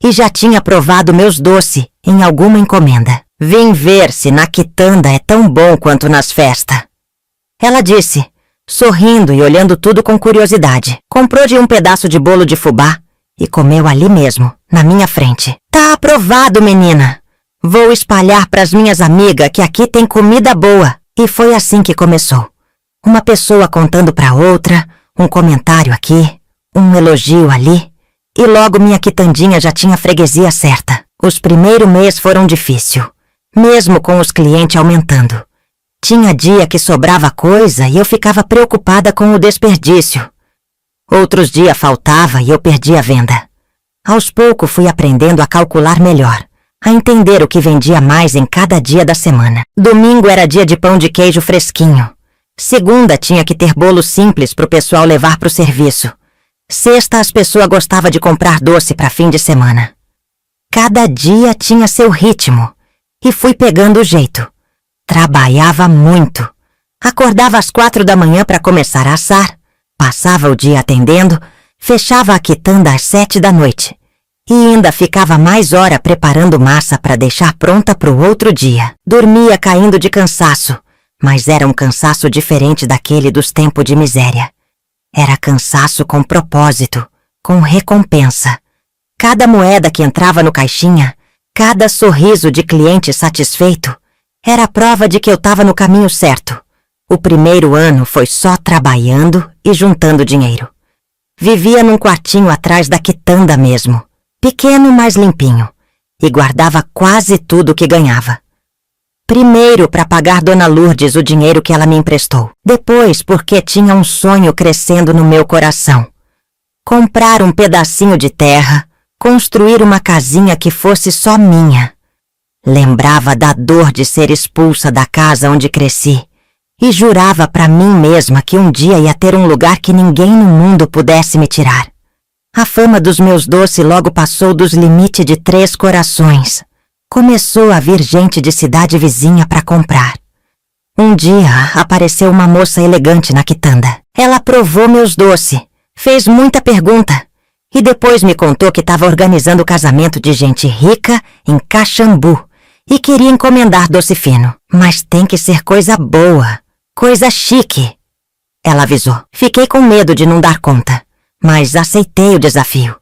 e já tinha provado meus doces em alguma encomenda. Vim ver se na quitanda é tão bom quanto nas festas. Ela disse, sorrindo e olhando tudo com curiosidade. Comprou de um pedaço de bolo de fubá e comeu ali mesmo, na minha frente. Tá aprovado, menina. Vou espalhar pras minhas amigas que aqui tem comida boa. E foi assim que começou. Uma pessoa contando pra outra, um comentário aqui, um elogio ali, e logo minha quitandinha já tinha freguesia certa. Os primeiros meses foram difíceis, mesmo com os clientes aumentando. Tinha dia que sobrava coisa e eu ficava preocupada com o desperdício. Outros dias faltava e eu perdia a venda. Aos poucos fui aprendendo a calcular melhor, a entender o que vendia mais em cada dia da semana. Domingo era dia de pão de queijo fresquinho. Segunda tinha que ter bolo simples para o pessoal levar para o serviço. Sexta as pessoas gostavam de comprar doce para fim de semana. Cada dia tinha seu ritmo e fui pegando o jeito. Trabalhava muito. Acordava às 4 da manhã para começar a assar, passava o dia atendendo, fechava a quitanda às 7 da noite e ainda ficava mais hora preparando massa para deixar pronta para o outro dia. Dormia caindo de cansaço, mas era um cansaço diferente daquele dos tempos de miséria. Era cansaço com propósito, com recompensa. Cada moeda que entrava no caixinha, cada sorriso de cliente satisfeito, era a prova de que eu estava no caminho certo. O primeiro ano foi só trabalhando e juntando dinheiro. Vivia num quartinho atrás da quitanda mesmo, pequeno, mas limpinho, e guardava quase tudo que ganhava. Primeiro para pagar Dona Lourdes o dinheiro que ela me emprestou. Depois porque tinha um sonho crescendo no meu coração. Comprar um pedacinho de terra, construir uma casinha que fosse só minha. Lembrava da dor de ser expulsa da casa onde cresci e jurava para mim mesma que um dia ia ter um lugar que ninguém no mundo pudesse me tirar. A fama dos meus doces logo passou dos limites de 3 Corações. Começou a vir gente de cidade vizinha para comprar. Um dia apareceu uma moça elegante na quitanda. Ela provou meus doces, fez muita pergunta e depois me contou que estava organizando o casamento de gente rica em Caxambu e queria encomendar doce fino. Mas tem que ser coisa boa, coisa chique. Ela avisou. Fiquei com medo de não dar conta, mas aceitei o desafio.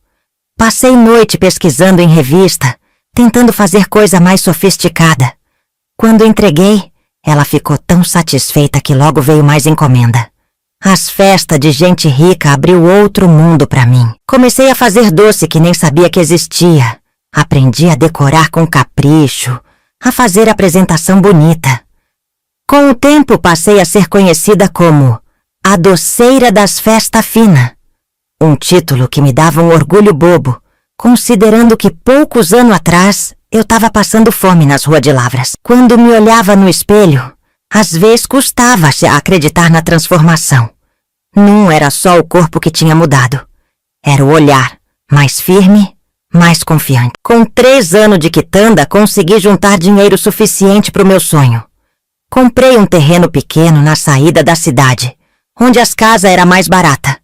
Passei noite pesquisando em revista, tentando fazer coisa mais sofisticada. Quando entreguei, ela ficou tão satisfeita que logo veio mais encomenda. As festas de gente rica abriu outro mundo para mim. Comecei a fazer doce que nem sabia que existia. Aprendi a decorar com capricho, a fazer apresentação bonita. Com o tempo passei a ser conhecida como a doceira das festas finas. Um título que me dava um orgulho bobo, considerando que poucos anos atrás eu estava passando fome nas ruas de Lavras. Quando me olhava no espelho, às vezes custava acreditar na transformação. Não era só o corpo que tinha mudado. Era o olhar, mais firme, mais confiante. Com 3 anos de quitanda, consegui juntar dinheiro suficiente para o meu sonho. Comprei um terreno pequeno na saída da cidade, onde as casas eram mais baratas.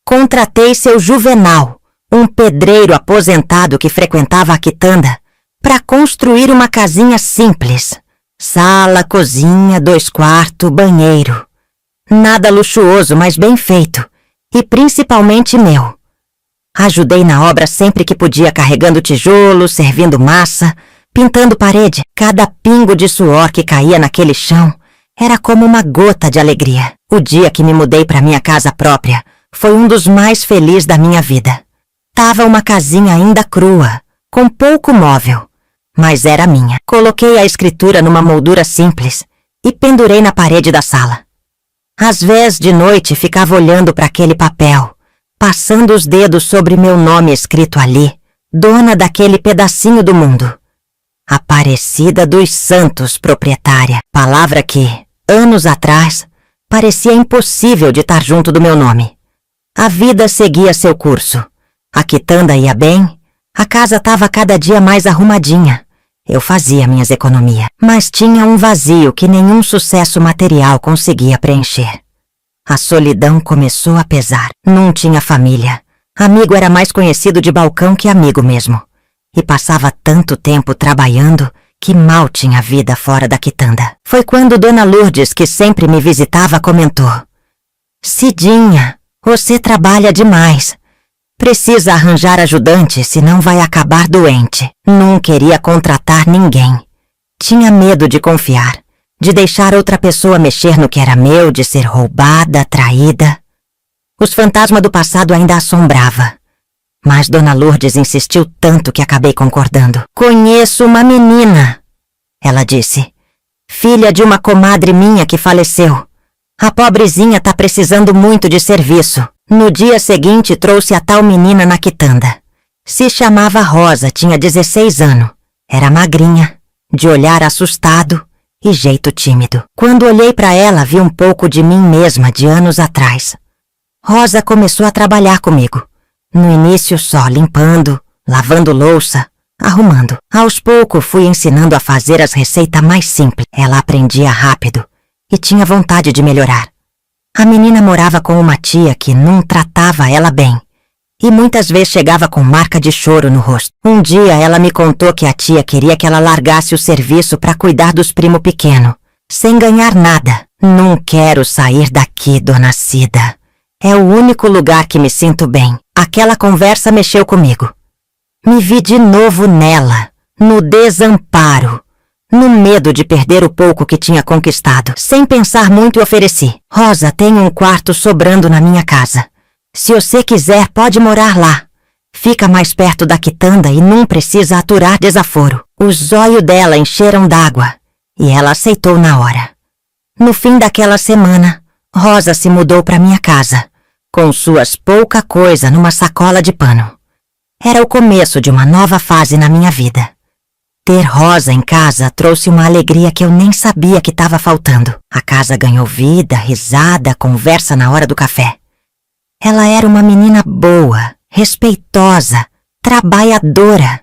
Contratei seu Juvenal, um pedreiro aposentado que frequentava a quitanda, para construir uma casinha simples. Sala, cozinha, 2 quartos, banheiro. Nada luxuoso, mas bem feito, e principalmente meu. Ajudei na obra sempre que podia, carregando tijolo, servindo massa, pintando parede. Cada pingo de suor que caía naquele chão era como uma gota de alegria. O dia que me mudei para minha casa própria foi um dos mais felizes da minha vida. Tava uma casinha ainda crua, com pouco móvel, mas era minha. Coloquei a escritura numa moldura simples e pendurei na parede da sala. Às vezes de noite ficava olhando para aquele papel, passando os dedos sobre meu nome escrito ali, dona daquele pedacinho do mundo. Aparecida dos Santos, proprietária, palavra que, anos atrás, parecia impossível de estar junto do meu nome. A vida seguia seu curso. A quitanda ia bem, a casa estava cada dia mais arrumadinha. Eu fazia minhas economias, mas tinha um vazio que nenhum sucesso material conseguia preencher. A solidão começou a pesar. Não tinha família. Amigo era mais conhecido de balcão que amigo mesmo. E passava tanto tempo trabalhando que mal tinha vida fora da quitanda. Foi quando Dona Lourdes, que sempre me visitava, comentou: "Cidinha, você trabalha demais. Precisa arranjar ajudante, senão vai acabar doente." Não queria contratar ninguém. Tinha medo de confiar, de deixar outra pessoa mexer no que era meu, de ser roubada, traída. Os fantasmas do passado ainda assombrava. Mas Dona Lourdes insistiu tanto que acabei concordando. "Conheço uma menina", ela disse, "filha de uma comadre minha que faleceu. A pobrezinha tá precisando muito de serviço." No dia seguinte trouxe a tal menina na quitanda. Se chamava Rosa, tinha 16 anos. Era magrinha, de olhar assustado e jeito tímido. Quando olhei para ela, vi um pouco de mim mesma de anos atrás. Rosa começou a trabalhar comigo. No início só limpando, lavando louça, arrumando. Aos poucos fui ensinando a fazer as receitas mais simples. Ela aprendia rápido e tinha vontade de melhorar. A menina morava com uma tia que não tratava ela bem e muitas vezes chegava com marca de choro no rosto. Um dia ela me contou que a tia queria que ela largasse o serviço para cuidar dos primos pequenos, sem ganhar nada. Não quero sair daqui, dona Cida. É o único lugar que me sinto bem. Aquela conversa mexeu comigo. Me vi de novo nela, no desamparo, no medo de perder o pouco que tinha conquistado. Sem pensar muito, ofereci. Rosa, tem um quarto sobrando na minha casa. Se você quiser, pode morar lá. Fica mais perto da quitanda e não precisa aturar desaforo. Os olhos dela encheram d'água e ela aceitou na hora. No fim daquela semana, Rosa se mudou para minha casa, com suas pouca coisa numa sacola de pano. Era o começo de uma nova fase na minha vida. Ter Rosa em casa trouxe uma alegria que eu nem sabia que estava faltando. A casa ganhou vida, risada, conversa na hora do café. Ela era uma menina boa, respeitosa, trabalhadora.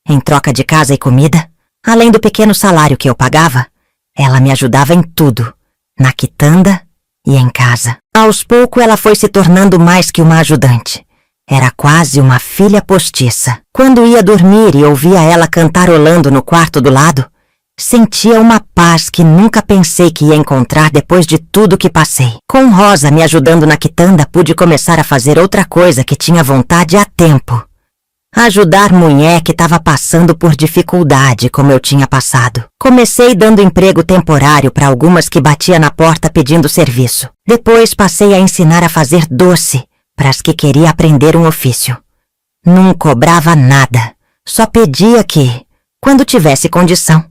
Em troca de casa e comida, além do pequeno salário que eu pagava, ela me ajudava em tudo, na quitanda e em casa. Aos poucos ela foi se tornando mais que uma ajudante. Era quase uma filha postiça. Quando ia dormir e ouvia ela cantarolando no quarto do lado, sentia uma paz que nunca pensei que ia encontrar depois de tudo que passei. Com Rosa me ajudando na quitanda, pude começar a fazer outra coisa que tinha vontade há tempo. Ajudar mulher que estava passando por dificuldade como eu tinha passado. Comecei dando emprego temporário para algumas que batia na porta pedindo serviço. Depois passei a ensinar a fazer doce para as que queria aprender um ofício. Não cobrava nada, só pedia que, quando tivesse condição,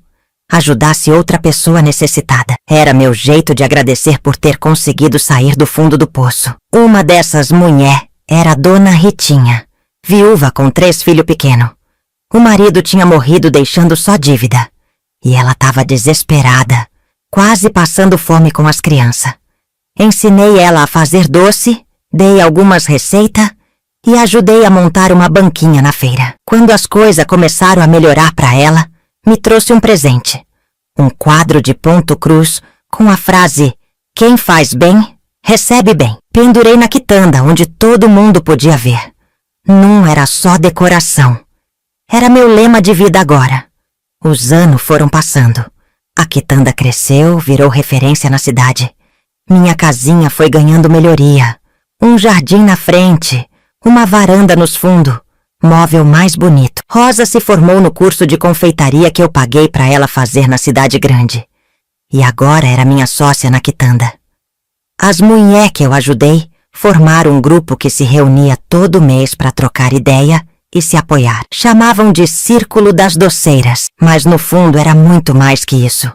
ajudasse outra pessoa necessitada. Era meu jeito de agradecer por ter conseguido sair do fundo do poço. Uma dessas mulher era a Dona Ritinha, viúva com 3 filhos pequenos. O marido tinha morrido deixando só dívida. E ela estava desesperada, quase passando fome com as crianças. Ensinei ela a fazer doce, dei algumas receitas e ajudei a montar uma banquinha na feira. Quando as coisas começaram a melhorar para ela, me trouxe um presente. Um quadro de ponto cruz com a frase "Quem faz bem, recebe bem". Pendurei na quitanda onde todo mundo podia ver. Não era só decoração. Era meu lema de vida agora. Os anos foram passando. A quitanda cresceu, virou referência na cidade. Minha casinha foi ganhando melhoria. Um jardim na frente, uma varanda nos fundos, móvel mais bonito. Rosa se formou no curso de confeitaria que eu paguei para ela fazer na cidade grande. E agora era minha sócia na quitanda. As mulheres que eu ajudei formaram um grupo que se reunia todo mês para trocar ideia e se apoiar. Chamavam de Círculo das Doceiras, mas no fundo era muito mais que isso.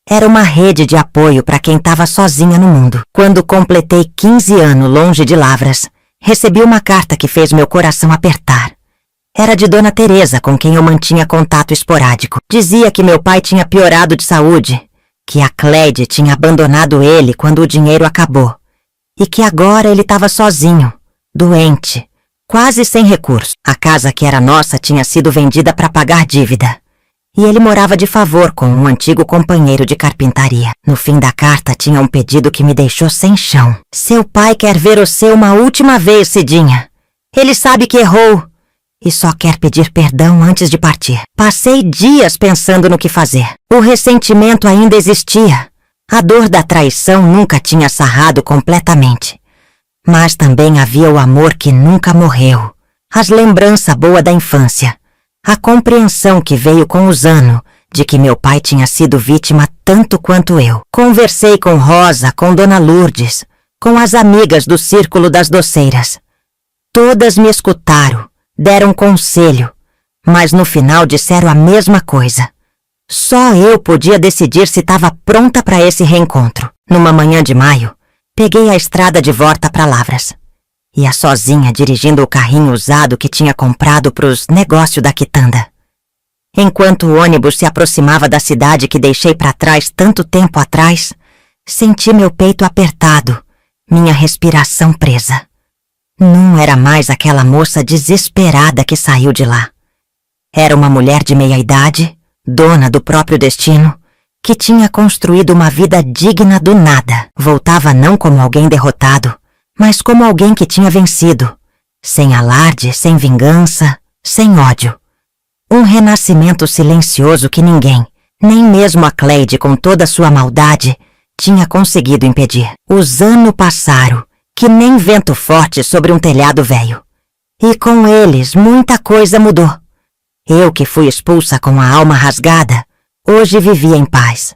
Era uma rede de apoio para quem estava sozinha no mundo. Quando completei 15 anos longe de Lavras, recebi uma carta que fez meu coração apertar. Era de Dona Teresa, com quem eu mantinha contato esporádico. Dizia que meu pai tinha piorado de saúde, que a Cléide tinha abandonado ele quando o dinheiro acabou, e que agora ele estava sozinho, doente, quase sem recurso. A casa que era nossa tinha sido vendida para pagar dívida. E ele morava de favor com um antigo companheiro de carpintaria. No fim da carta tinha um pedido que me deixou sem chão. Seu pai quer ver você uma última vez, Cidinha. Ele sabe que errou e só quer pedir perdão antes de partir. Passei dias pensando no que fazer. O ressentimento ainda existia. A dor da traição nunca tinha sarrado completamente. Mas também havia o amor que nunca morreu. As lembranças boas da infância. A compreensão que veio com os anos de que meu pai tinha sido vítima tanto quanto eu. Conversei com Rosa, com Dona Lourdes, com as amigas do Círculo das Doceiras. Todas me escutaram, deram conselho, mas no final disseram a mesma coisa. Só eu podia decidir se estava pronta para esse reencontro. Numa manhã de maio, peguei a estrada de volta para Lavras. Ia sozinha dirigindo o carrinho usado que tinha comprado pros negócios da quitanda. Enquanto o ônibus se aproximava da cidade que deixei para trás tanto tempo atrás, senti meu peito apertado, minha respiração presa. Não era mais aquela moça desesperada que saiu de lá. Era uma mulher de meia-idade, dona do próprio destino, que tinha construído uma vida digna do nada. Voltava não como alguém derrotado, mas como alguém que tinha vencido, sem alarde, sem vingança, sem ódio. Um renascimento silencioso que ninguém, nem mesmo a Cleide com toda sua maldade, tinha conseguido impedir. Os anos passaram, que nem vento forte sobre um telhado velho. E com eles muita coisa mudou. Eu que fui expulsa com a alma rasgada, hoje vivia em paz.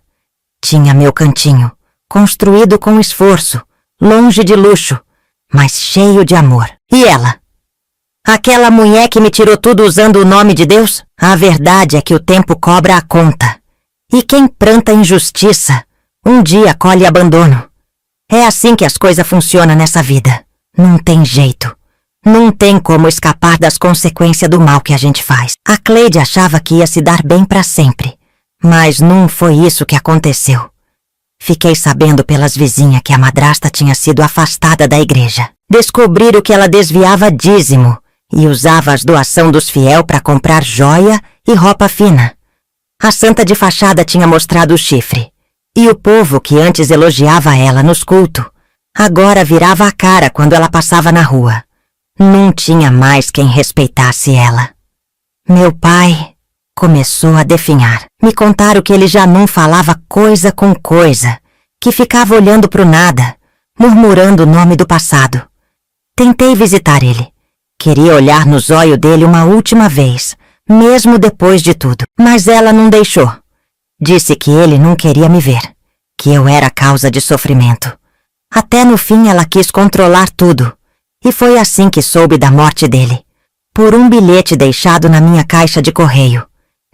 Tinha meu cantinho, construído com esforço, longe de luxo, mas cheio de amor. E ela? Aquela mulher que me tirou tudo usando o nome de Deus? A verdade é que o tempo cobra a conta. E quem planta injustiça, um dia colhe abandono. É assim que as coisas funcionam nessa vida. Não tem jeito. Não tem como escapar das consequências do mal que a gente faz. A Cleide achava que ia se dar bem para sempre, mas não foi isso que aconteceu. Fiquei sabendo pelas vizinhas que a madrasta tinha sido afastada da igreja. Descobriram que ela desviava dízimo e usava as doações dos fiel para comprar joia e roupa fina. A santa de fachada tinha mostrado o chifre, e o povo que antes elogiava ela nos cultos, agora virava a cara quando ela passava na rua. Não tinha mais quem respeitasse ela. Meu pai começou a definhar. Me contaram que ele já não falava coisa com coisa, que ficava olhando pro nada, murmurando o nome do passado. Tentei visitar ele. Queria olhar nos olhos dele uma última vez, mesmo depois de tudo. Mas ela não deixou. Disse que ele não queria me ver, que eu era causa de sofrimento. Até no fim ela quis controlar tudo. E foi assim que soube da morte dele. Por um bilhete deixado na minha caixa de correio.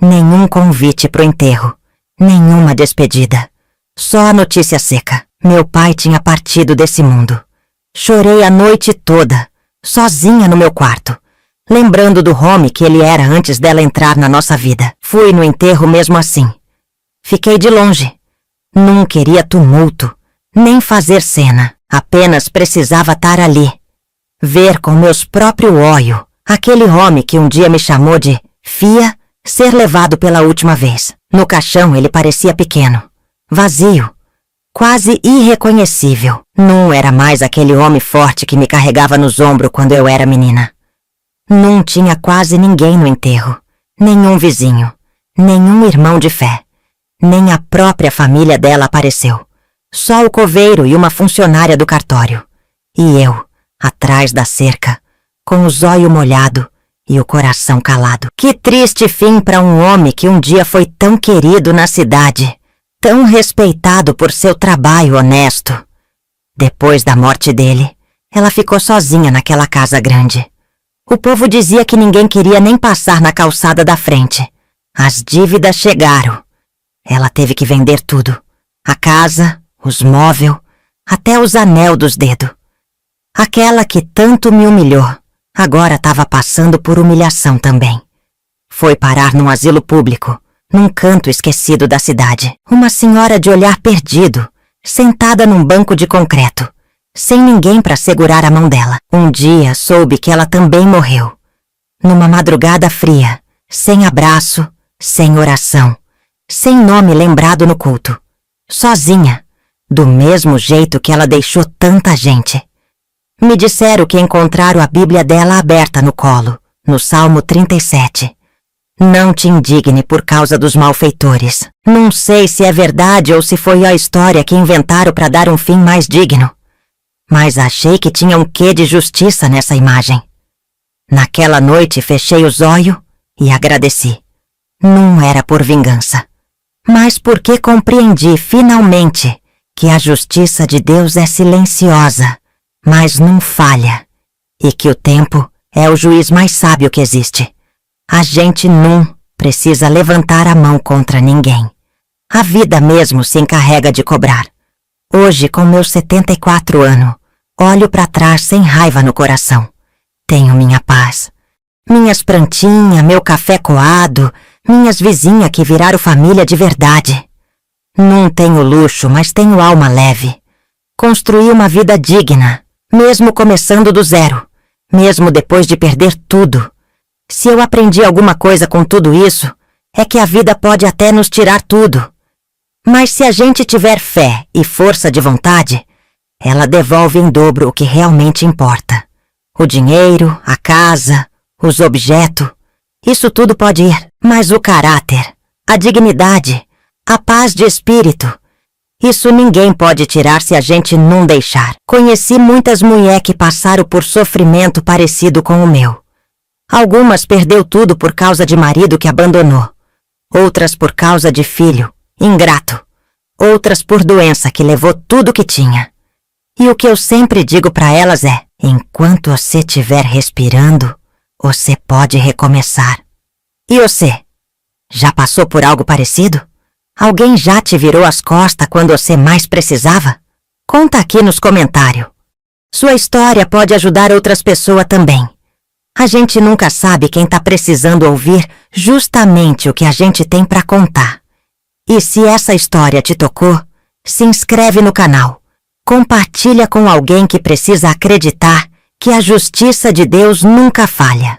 Nenhum convite pro enterro. Nenhuma despedida. Só a notícia seca. Meu pai tinha partido desse mundo. Chorei a noite toda, sozinha no meu quarto, lembrando do homem que ele era antes dela entrar na nossa vida. Fui no enterro mesmo assim. Fiquei de longe. Não queria tumulto, nem fazer cena. Apenas precisava estar ali. Ver com meus próprios olhos aquele homem que um dia me chamou de Fia ser levado pela última vez. No caixão ele parecia pequeno, vazio, quase irreconhecível. Não era mais aquele homem forte que me carregava nos ombros quando eu era menina. Não tinha quase ninguém no enterro, nenhum vizinho, nenhum irmão de fé, nem a própria família dela apareceu. Só o coveiro e uma funcionária do cartório. E eu, atrás da cerca, com os olhos molhados e o coração calado. Que triste fim para um homem que um dia foi tão querido na cidade, tão respeitado por seu trabalho honesto. Depois da morte dele, ela ficou sozinha naquela casa grande. O povo dizia que ninguém queria nem passar na calçada da frente. As dívidas chegaram. Ela teve que vender tudo. A casa, os móveis, até os anel dos dedos. Aquela que tanto me humilhou, agora estava passando por humilhação também. Foi parar num asilo público, num canto esquecido da cidade. Uma senhora de olhar perdido, sentada num banco de concreto, sem ninguém para segurar a mão dela. Um dia soube que ela também morreu. Numa madrugada fria, sem abraço, sem oração, sem nome lembrado no culto. Sozinha, do mesmo jeito que ela deixou tanta gente. Me disseram que encontraram a Bíblia dela aberta no colo, no Salmo 37. Não te indigne por causa dos malfeitores. Não sei se é verdade ou se foi a história que inventaram para dar um fim mais digno. Mas achei que tinha um quê de justiça nessa imagem. Naquela noite fechei os olhos e agradeci. Não era por vingança, mas porque compreendi finalmente que a justiça de Deus é silenciosa, mas não falha, e que o tempo é o juiz mais sábio que existe. A gente não precisa levantar a mão contra ninguém. A vida mesmo se encarrega de cobrar. Hoje, com meus 74 anos, Olho para trás sem raiva no coração. Tenho minha paz. Minhas plantinhas, meu café coado, minhas vizinhas que viraram família de verdade. Não tenho luxo, mas tenho alma leve. Construí uma vida digna, mesmo começando do zero, mesmo depois de perder tudo. Se eu aprendi alguma coisa com tudo isso, é que a vida pode até nos tirar tudo. Mas se a gente tiver fé e força de vontade, ela devolve em dobro o que realmente importa. O dinheiro, a casa, os objetos, isso tudo pode ir, mas o caráter, a dignidade, a paz de espírito, isso ninguém pode tirar se a gente não deixar. Conheci muitas mulheres que passaram por sofrimento parecido com o meu. Algumas perdeu tudo por causa de marido que abandonou, outras por causa de filho, ingrato, outras por doença que levou tudo que tinha. E o que eu sempre digo para elas é: enquanto você estiver respirando, você pode recomeçar. E você? Já passou por algo parecido? Alguém já te virou as costas quando você mais precisava? Conta aqui nos comentários. Sua história pode ajudar outras pessoas também. A gente nunca sabe quem tá precisando ouvir justamente o que a gente tem para contar. E se essa história te tocou, se inscreve no canal. Compartilha com alguém que precisa acreditar que a justiça de Deus nunca falha.